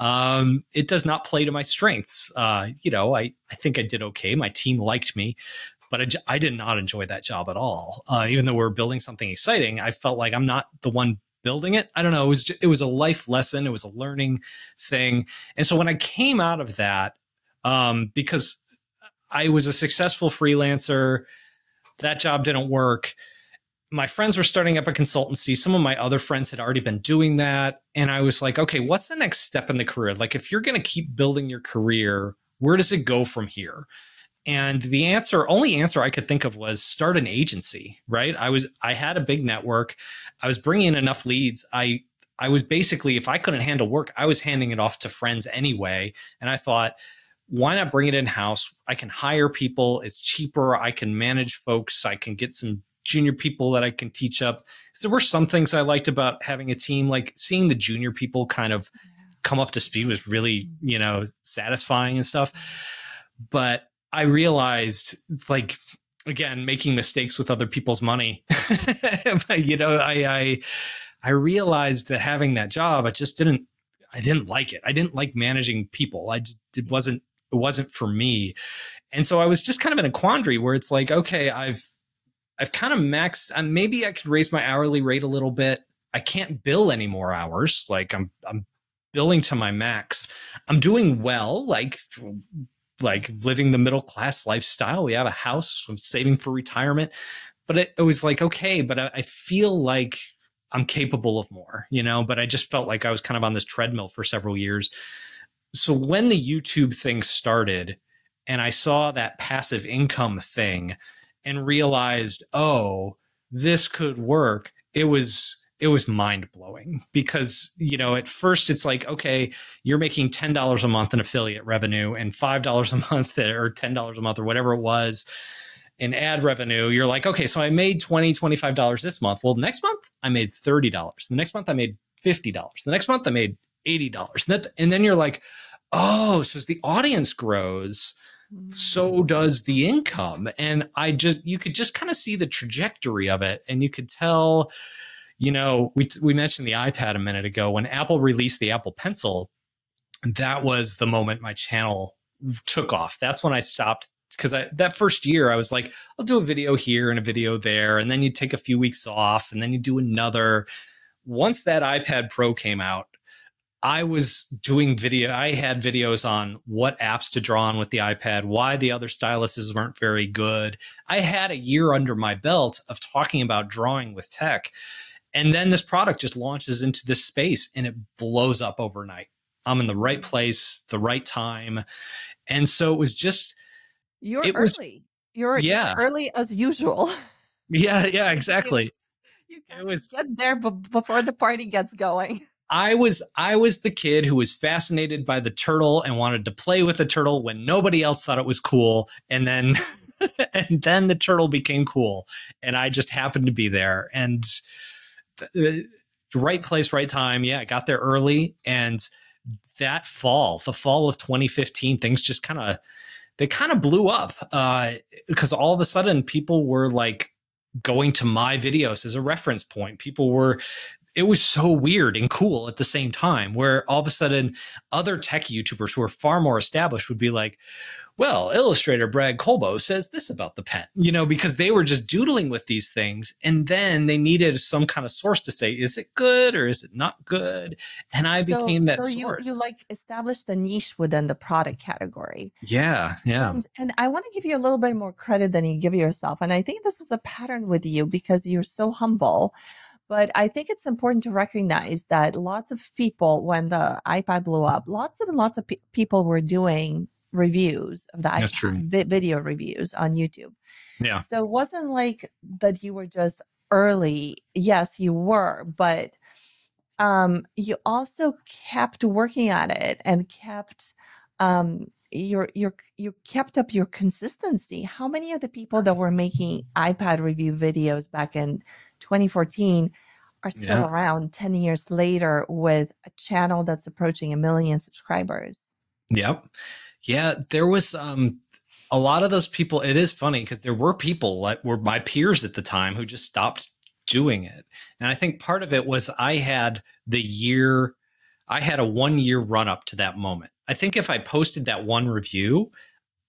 It does not play to my strengths. I think I did okay. My team liked me, but I did not enjoy that job at all. Even though we're building something exciting, I felt like I'm not the one building it. I don't know. It was a life lesson. It was a learning thing. And so when I came out of that, because I was a successful freelancer, that job didn't work. My friends were starting up a consultancy. Some of my other friends had already been doing that. And I was like, okay, what's the next step in the career? Like, if you're going to keep building your career, where does it go from here? And the only answer I could think of was start an agency, right? I had a big network. I was bringing in enough leads. I was basically, if I couldn't handle work, I was handing it off to friends anyway. And I thought, why not bring it in-house? I can hire people. It's cheaper. I can manage folks. I can get some junior people that I can teach up. So there were some things I liked about having a team, like seeing the junior people kind of come up to speed was really, satisfying and stuff. But I realized, like, again, making mistakes with other people's money, I realized that having that job, I didn't like it. I didn't like managing people. It wasn't for me. And so I was just kind of in a quandary where it's like, okay, I've kind of maxed, maybe I could raise my hourly rate a little bit. I can't bill any more hours. Like I'm billing to my max. I'm doing well, like living the middle class lifestyle. We have a house. I'm saving for retirement. But it was like, okay, but I feel like I'm capable of more, but I just felt like I was kind of on this treadmill for several years. So when the YouTube thing started and I saw that passive income thing and realized, oh, this could work, it was mind blowing because, at first it's like, okay, you're making $10 a month in affiliate revenue and $5 a month or $10 a month or whatever it was in ad revenue. You're like, okay, so I made $20, $25 this month. Well, next month I made $30. The next month I made $50. The next month I made $80. And then you're like, oh, so as the audience grows, so does the income. And you could just kind of see the trajectory of it. And you could tell, we mentioned the iPad a minute ago. When Apple released the Apple Pencil, that was the moment my channel took off. That's when I stopped. Because that first year I was like, I'll do a video here and a video there. And then you take a few weeks off and then you do another. Once that iPad Pro came out, I was doing I had videos on what apps to draw on with the iPad, why the other styluses weren't very good. I had a year under my belt of talking about drawing with tech. And then this product just launches into this space and it blows up overnight. I'm in the right place, the right time. And so it was just, you're early. You're early as usual. Yeah, exactly. You gotta get there before the party gets going. I was the kid who was fascinated by the turtle and wanted to play with the turtle when nobody else thought it was cool. And then the turtle became cool. And I just happened to be there. And the right place, right time. Yeah, I got there early. And that the fall of 2015, things just kind of blew up because all of a sudden people were like going to my videos as a reference point. It was so weird and cool at the same time, where all of a sudden other tech YouTubers who are far more established would be like, well, illustrator Brad Colbo says this about the pen, because they were just doodling with these things. And then they needed some kind of source to say, is it good or is it not good? And I became that source. You like established the niche within the product category. Yeah. And I want to give you a little bit more credit than you give yourself. And I think this is a pattern with you because you're so humble. But I think it's important to recognize that lots of people, when the iPad blew up, lots of people were doing reviews of the iPad, video reviews on YouTube. Yeah. So it wasn't like that you were just early. Yes, you were, but you also kept working at it and kept you kept up your consistency. How many of the people that were making iPad review videos back in 2014 are still around 10 years later with a channel that's approaching 1 million subscribers? Yep. Yeah, there was a lot of those people. It is funny because there were people that were my peers at the time who just stopped doing it. And I think part of it was I had a 1 year run up to that moment. I think if I posted that one review,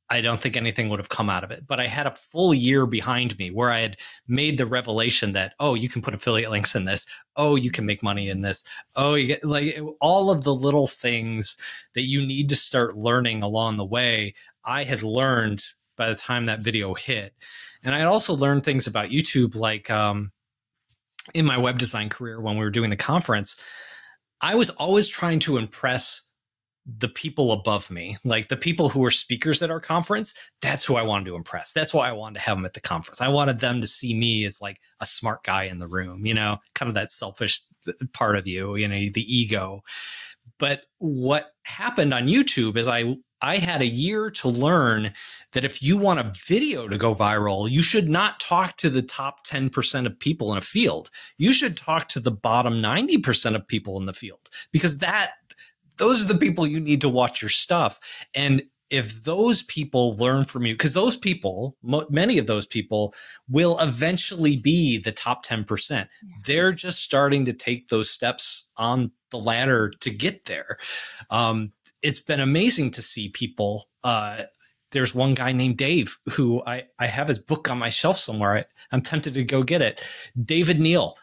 I don't think anything would have come out of it. But I had a full year behind me where I had made the revelation that, oh, you can put affiliate links in this. Oh, you can make money in this. Oh, you get like all of the little things that you need to start learning along the way. I had learned by the time that video hit. And I had also learned things about YouTube, like in my web design career when we were doing the conference, I was always trying to impress the people above me, like the people who were speakers at our conference. That's who I wanted to impress. That's why I wanted to have them at the conference. I wanted them to see me as like a smart guy in the room, kind of that selfish part of you, the ego. But what happened on YouTube is I I had a year to learn that if you want a video to go viral, you should not talk to the top 10% of people in a field. You should talk to the bottom 90% of people in the field, because those are the people you need to watch your stuff. And if those people learn from you, because those people, many of those people will eventually be the top 10%. They're just starting to take those steps on the ladder to get there. It's been amazing to see people. There's one guy named Dave who I have his book on my shelf somewhere. I'm tempted to go get it. David Neal.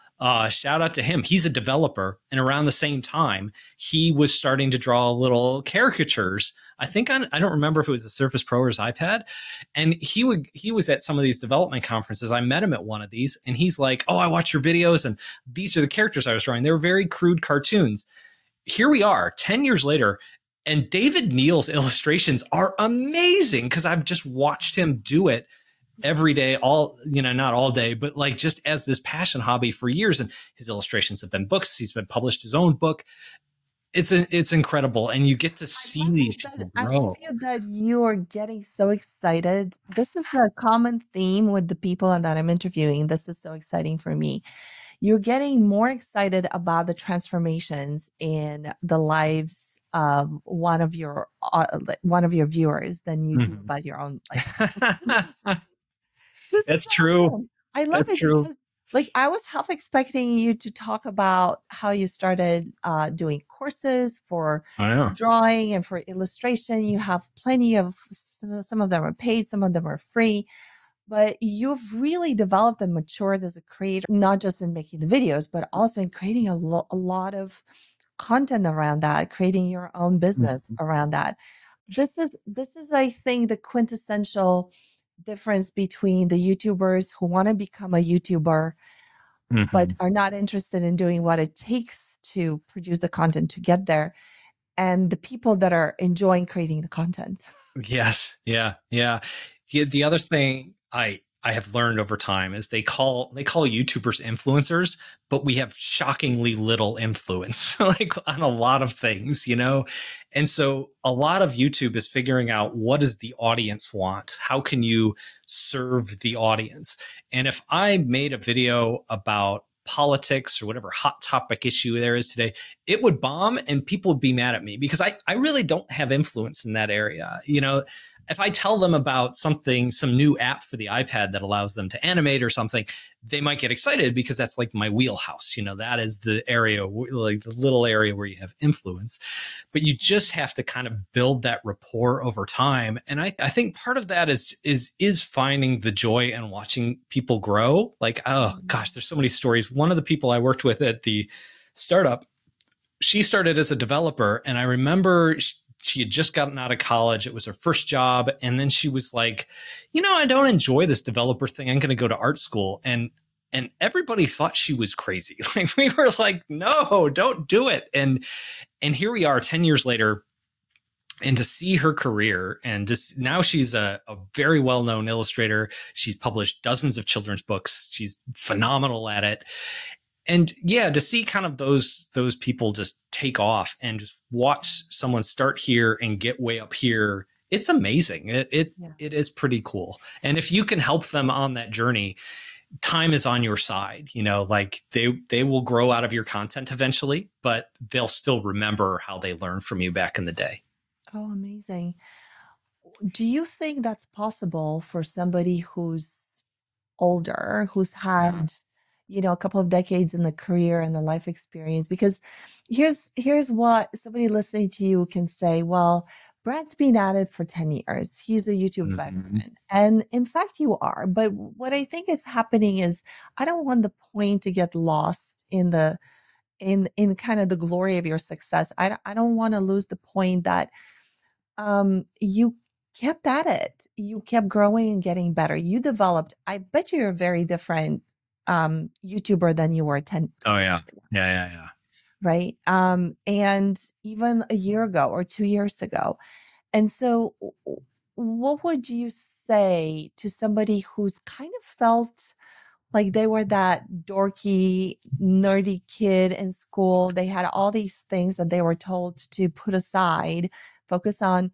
Shout out to him. He's a developer, and around the same time, he was starting to draw little caricatures. I think I don't remember if it was the Surface Pro or his iPad, and he was at some of these development conferences. I met him at one of these, and he's like, "Oh, I watch your videos, and these are the characters I was drawing. They were very crude cartoons." Here we are, 10 years later, and David Neal's illustrations are amazing because I've just watched him do it every day, not all day, but like just as this passion hobby for years. And his illustrations have been books. He's been published his own book. It's incredible. And you get to see these people I grow. love you that you are getting so excited. This is a common theme with the people that I'm interviewing. This is so exciting for me. You're getting more excited about the transformations in the lives of one of your viewers than you do about your own life. That's true. I love That's it true. because I was half expecting you to talk about how you started doing courses for drawing and for illustration. You have plenty of, some of them are paid, some of them are free, but you've really developed and matured as a creator, not just in making the videos, but also in creating a lot of content around that, creating your own business around that. This is, I think, the quintessential difference between the YouTubers who want to become a YouTuber but are not interested in doing what it takes to produce the content to get there, and the people that are enjoying creating the content. Yes. Yeah. Yeah. The other thing I have learned over time is they call YouTubers influencers, but we have shockingly little influence like on a lot of things, And so a lot of YouTube is figuring out, what does the audience want? How can you serve the audience? And if I made a video about politics or whatever hot topic issue there is today, it would bomb and people would be mad at me because I really don't have influence in that area. If I tell them about some new app for the iPad that allows them to animate or something, they might get excited because that's like my wheelhouse. That is the area, like the little area where you have influence. But you just have to kind of build that rapport over time. And I think part of that is finding the joy and watching people grow. Like, oh gosh, there's so many stories. One of the people I worked with at the startup, she started as a developer, and I remember she had just gotten out of college. It was her first job. And then she was like, I don't enjoy this developer thing. I'm going to go to art school. And everybody thought she was crazy. Like, we were like, no, don't do it. And here we are 10 years later. And to see her career, and just now she's a very well-known illustrator. She's published dozens of children's books. She's phenomenal at it. And yeah, to see kind of those people just take off and just watch someone start here and get way up here, it's amazing. It is pretty cool. And if you can help them on that journey, time is on your side. Like they will grow out of your content eventually, but they'll still remember how they learned from you back in the day. Oh, amazing. Do you think that's possible for somebody who's older, who's had a couple of decades in the career and the life experience? Because here's what somebody listening to you can say. Well, Brad's been at it for 10 years. He's a YouTube veteran. And in fact, you are. But what I think is happening is, I don't want the point to get lost in kind of the glory of your success. I don't want to lose the point that you kept at it. You kept growing and getting better. You developed. I bet you're a very different YouTuber than you were 10 years ago. Yeah. Right. And even a year ago or 2 years ago. And so what would you say to somebody who's kind of felt like they were that dorky, nerdy kid in school? They had all these things that they were told to put aside, focus on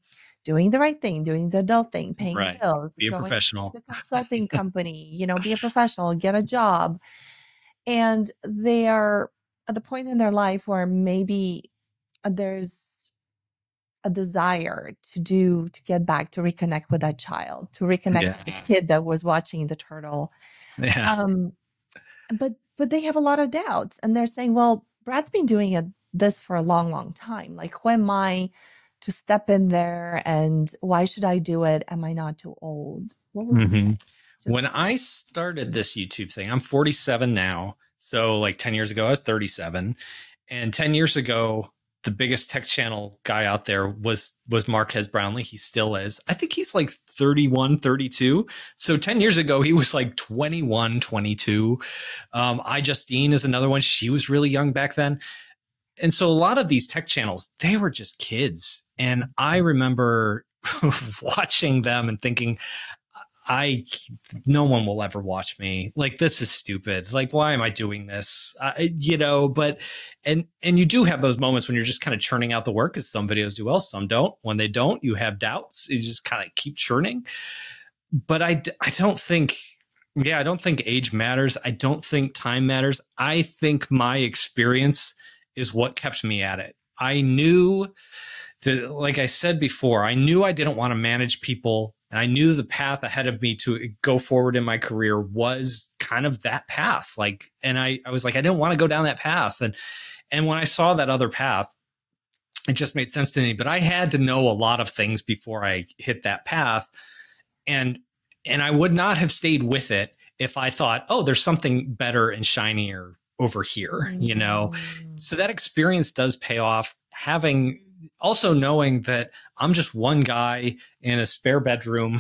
doing the right thing, doing the adult thing, paying the Right. bills, Be a going to professional. the consulting company, be a professional, get a job. And they are at the point in their life where maybe there's a desire to get back, to reconnect with that child, to reconnect Yeah. with the kid that was watching the turtle. Yeah. Um, but they have a lot of doubts, and they're saying, well, Brad's been doing this for a long, long time. Like, who am I to step in there, and why should I do it? Am I not too old? What would you say to When them? I started this YouTube thing, I'm 47 now. So like 10 years ago, I was 37. And 10 years ago, the biggest tech channel guy out there was Marquez Brownlee. He still is. I think he's like 31, 32. So 10 years ago, he was like 21, 22. iJustine is another one. She was really young back then. And so a lot of these tech channels, they were just kids. And I remember watching them and thinking, no one will ever watch me. Like, this is stupid. Like, why am I doing this? But you do have those moments when you're just kind of churning out the work, because some videos do well, some don't. When they don't, you have doubts. You just kind of keep churning. But I don't think, I don't think age matters. I don't think time matters. I think my experience is what kept me at it. I knew that, like I said before, I knew I didn't want to manage people. And I knew the path ahead of me to go forward in my career was kind of that path. And I was like, I didn't want to go down that path. And when I saw that other path, it just made sense to me. But I had to know a lot of things before I hit that path. And I would not have stayed with it if I thought, oh, there's something better and shinier over here, So that experience does pay off. Also knowing that I'm just one guy in a spare bedroom,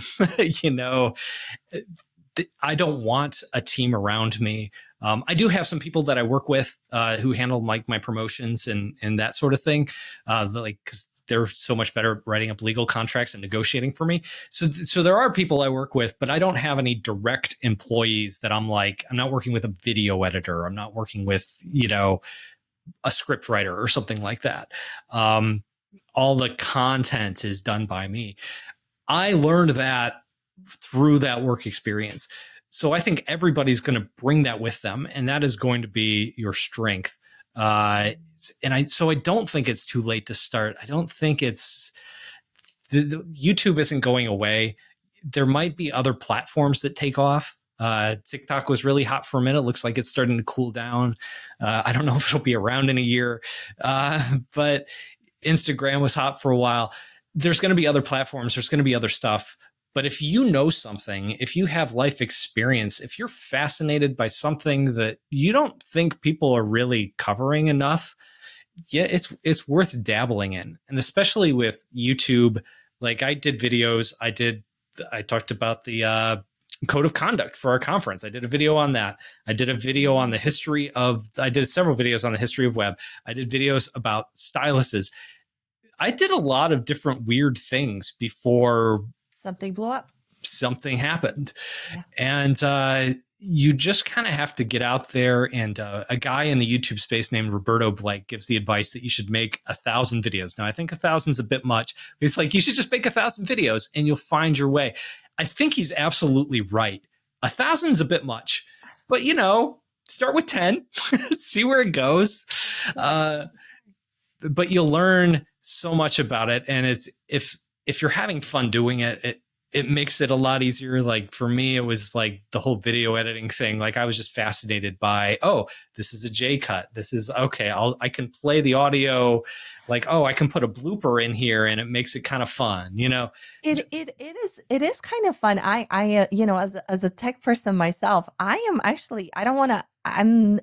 I don't want a team around me. I do have some people that I work with who handle like my promotions and that sort of thing, because they're so much better at writing up legal contracts and negotiating for me. So there are people I work with, but I don't have any direct employees that I'm not working with a video editor. I'm not working with, a script writer or something like that. All the content is done by me. I learned that through that work experience. So I think everybody's going to bring that with them, and that is going to be your strength. So I don't think it's too late to start. I don't think the YouTube isn't going away. There might be other platforms that take off. TikTok was really hot for a minute. Looks like it's starting to cool down. I don't know if it'll be around in a year, but Instagram was hot for a while. There's going to be other platforms. There's going to be other stuff. But if you know something, if you have life experience, if you're fascinated by something that you don't think people are really covering enough, it's worth dabbling in. And especially with YouTube, like I did videos. I talked about the code of conduct for our conference. I did a video on that. I did several videos on the history of web. I did videos about styluses. I did a lot of different weird things before Something blew up. Something happened. Yeah. And you just kind of have to get out there. And a guy in the YouTube space named Roberto Blake gives the advice that you should make 1,000 videos. Now, I think 1,000 is a bit much. It's like, you should just make 1,000 videos and you'll find your way. I think he's absolutely right. 1,000 is a bit much, but start with 10, see where it goes. But you'll learn so much about it. And if you're having fun doing it, it makes it a lot easier. Like for me, it was like the whole video editing thing. Like I was just fascinated by, oh, this is a J cut. This is okay. I can play the audio. Like, oh, I can put a blooper in here and it makes it kind of fun, It is kind of fun. I as a tech person myself, I'm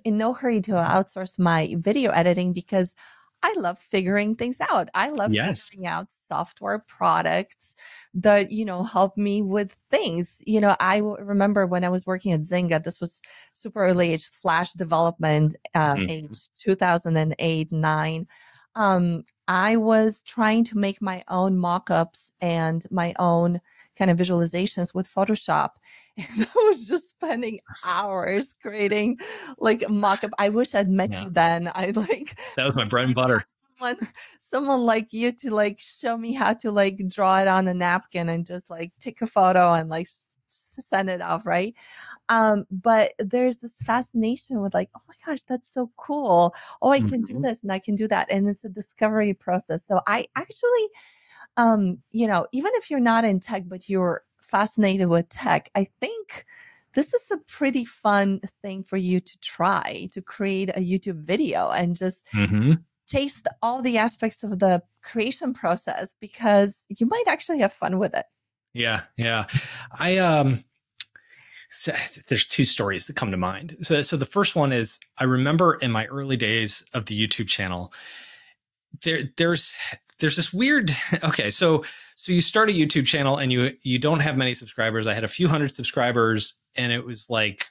in no hurry to outsource my video editing because I love figuring things out. I love Yes. figuring out software products that, help me with things. Remember when I was working at Zynga, this was super early age Flash development, age 2008, 9. I was trying to make my own mock-ups and my own kind of visualizations with Photoshop. And I was just spending hours creating like a mock-up. I wish I'd met you then. That was my bread and butter. someone, someone like you to like show me how to like draw it on a napkin and just like take a photo and like send it off, right? But there's this fascination with like, oh my gosh, that's so cool. Oh, I can do Mhm. this and I can do that. And it's a discovery process. So I actually, even if you're not in tech, but you're fascinated with tech, I think this is a pretty fun thing for you to try to create a YouTube video and just Mhm. taste all the aspects of the creation process because you might actually have fun with it. Yeah, yeah. I so there's two stories that come to mind. So the first one is I remember in my early days of the YouTube channel, there's this weird okay, so you start a YouTube channel and you don't have many subscribers. I had a few hundred subscribers and it was like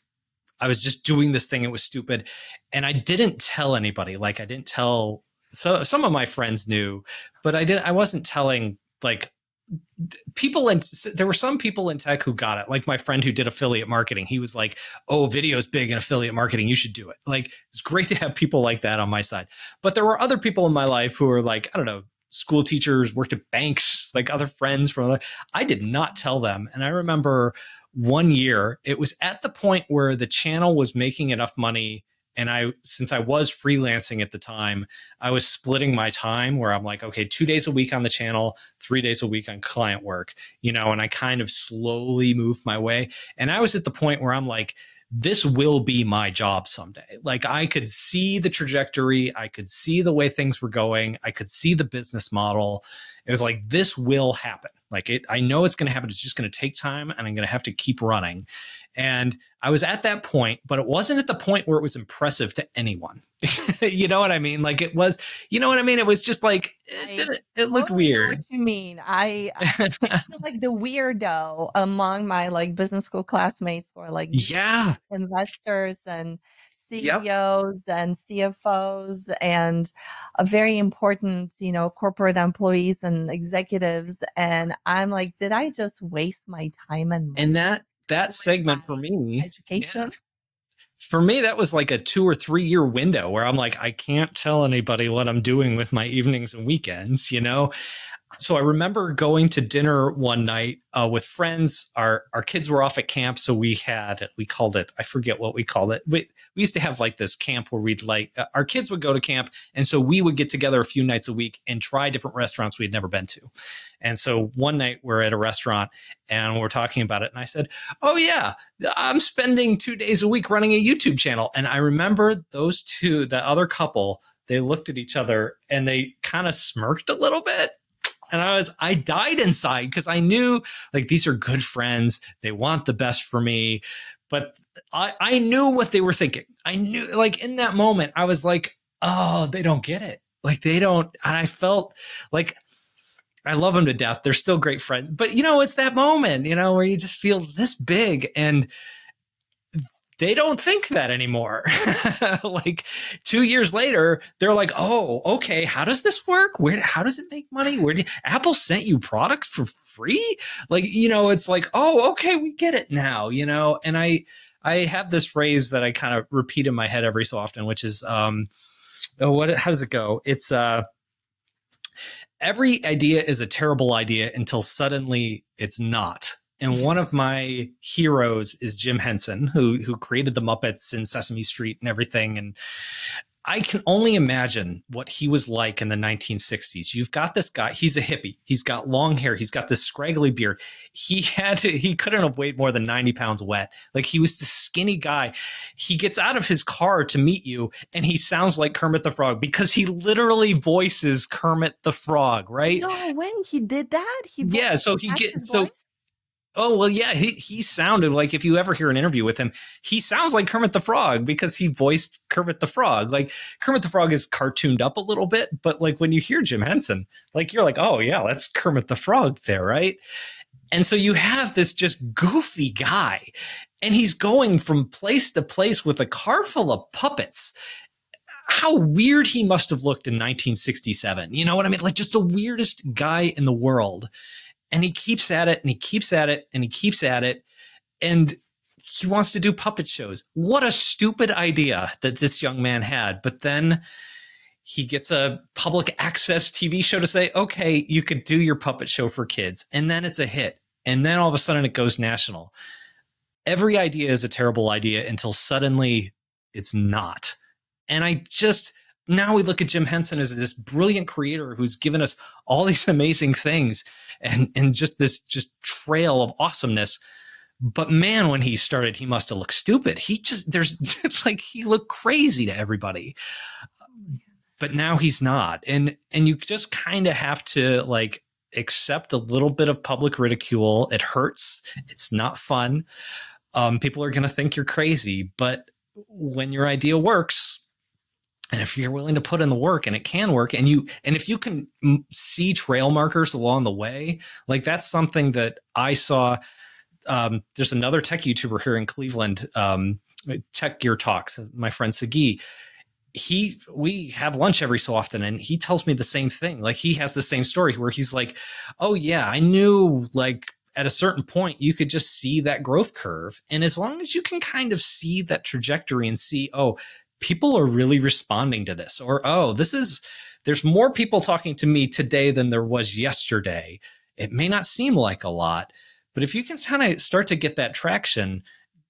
I was just doing this thing. It was stupid. And I didn't tell anybody. Like I didn't tell so some of my friends knew, but I wasn't telling like people in there were some people in tech who got it, like my friend who did affiliate marketing. He was like, oh, video's big in affiliate marketing, you should do it. Like it's great to have people like that on my side. But there were other people in my life who were like, I don't know, school teachers, worked at banks, like other friends from I did not tell them. And I remember one year it was at the point where the channel was making enough money, and since I was freelancing at the time, I was splitting my time where I'm like, okay, 2 days a week on the channel, 3 days a week on client work, and I kind of slowly moved my way. And I was at the point where I'm like, this will be my job someday. Like I could see the trajectory. I could see the way things were going. I could see the business model. It was like, this will happen. Like I know it's going to happen. It's just going to take time and I'm going to have to keep running. And I was at that point, but it wasn't at the point where it was impressive to anyone. You know what I mean? Like it was, you know what I mean? It was just like, I it looked totally know what weird. you mean. I feel like the weirdo among my like business school classmates who are like Yeah. investors and Yep. CEOs and CFOs and a very important, corporate employees and executives. And I'm like, did I just waste my time and And money that doing my segment for me, yeah, education? for me, that was like a 2 or 3 year window where I'm like, I can't tell anybody what I'm doing with my evenings and weekends. So I remember going to dinner one night with friends. Our kids were off at camp, so we called it, I forget what we called it. We used to have like this camp where we'd our kids would go to camp, and so we would get together a few nights a week and try different restaurants we'd never been to. And so one night we're at a restaurant and we're talking about it, and I said, "Oh yeah, I'm spending 2 days a week running a YouTube channel." And I remember those two, the other couple, they looked at each other and they kind of smirked a little bit. And I died inside because I knew like these are good friends. They want the best for me. But I knew what they were thinking. I knew like in that moment, I was like, oh, they don't get it. Like they don't. And I felt like I love them to death. They're still great friends. But it's that moment, where you just feel this big and they don't think that anymore. Like 2 years later, they're like, "Oh, okay. How does this work? How does it make money? Apple sent you product for free?" Like, it's like, "Oh, okay, we get it now." And I have this phrase that I kind of repeat in my head every so often, which is, how does it go? It's, every idea is a terrible idea until suddenly it's not. And one of my heroes is Jim Henson, who created the Muppets and Sesame Street and everything. And I can only imagine what he was like in the 1960s. You've got this guy, he's a hippie. He's got long hair. He's got this scraggly beard. He couldn't have weighed more than 90 pounds wet. Like he was this skinny guy. He gets out of his car to meet you and he sounds like Kermit the Frog because he literally voices Kermit the Frog, right? No, when he did that, Yeah. So he that's his gets, so voice. Oh, well, yeah, he sounded like, if you ever hear an interview with him, he sounds like Kermit the Frog because he voiced Kermit the Frog. Like Kermit the Frog is cartooned up a little bit, but like when you hear Jim Henson, like you're like, oh yeah, that's Kermit the Frog there, right? And so you have this just goofy guy and he's going from place to place with a car full of puppets. How weird he must have looked in 1967. You know what I mean? Like just the weirdest guy in the world. And he keeps at it and he keeps at it and he keeps at it. And he wants to do puppet shows. What a stupid idea that this young man had. But then He gets a public access TV show to say, okay, you could do your puppet show for kids. And then it's a hit. And then all of a sudden it goes national. Every idea is a terrible idea until suddenly it's not. And now we look at Jim Henson as this brilliant creator who's given us all these amazing things and just this just trail of awesomeness. But man, when he started, he must have looked stupid. He looked crazy to everybody. But now he's not. And you just kind of have to like accept a little bit of public ridicule. It hurts. It's not fun. People are going to think you're crazy, but when your idea works, and if you're willing to put in the work, and it can work, and if you can see trail markers along the way, like that's something that I saw. There's another tech YouTuber here in Cleveland, Tech Gear Talks, my friend Sagi. We have lunch every so often, and he tells me the same thing. Like he has the same story where he's like, oh yeah, I knew like at a certain point you could just see that growth curve. And as long as you can kind of see that trajectory and see, oh, people are really responding to this, or, oh, there's more people talking to me today than there was yesterday. It may not seem like a lot, but if you can kind of start to get that traction,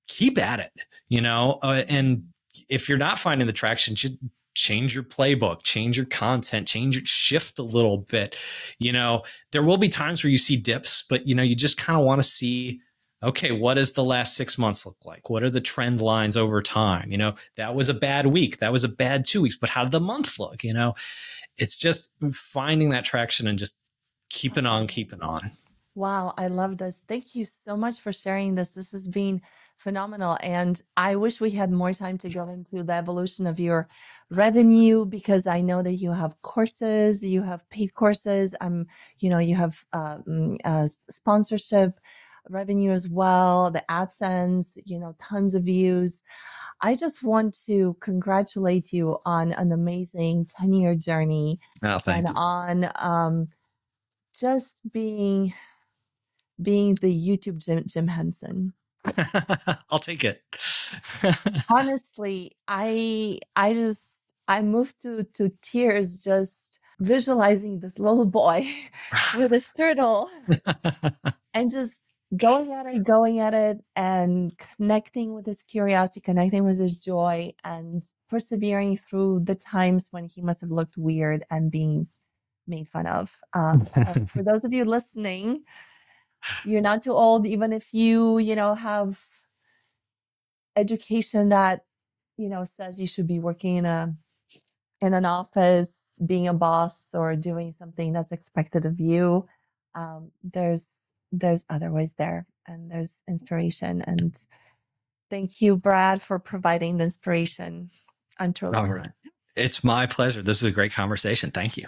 keep at it, and if you're not finding the traction, just change your playbook, change your content, shift a little bit. There will be times where you see dips, but you just kind of want to see, okay, what does the last 6 months look like? What are the trend lines over time? That was a bad week. That was a bad 2 weeks, but how did the month look? It's just finding that traction and just keeping on. Wow, I love this. Thank you so much for sharing this. This has been phenomenal. And I wish we had more time to go into the evolution of your revenue, because I know that you have courses, you have paid courses, you have sponsorship revenue as well, the AdSense, tons of views. I just want to congratulate you on an amazing 10-year journey. Oh, thank you. On just being the YouTube Jim Henson. I'll take it. Honestly, I moved to tears just visualizing this little boy with a turtle and just going at it and connecting with his curiosity, connecting with his joy, and persevering through the times when he must have looked weird and being made fun of. So for those of you listening, you're not too old, even if you have education that says you should be working in an office, being a boss, or doing something that's expected of you. There's other ways there, and there's inspiration. And thank you, Brad, for providing the inspiration. I'm truly All right. It's my pleasure. This is a great conversation. Thank you.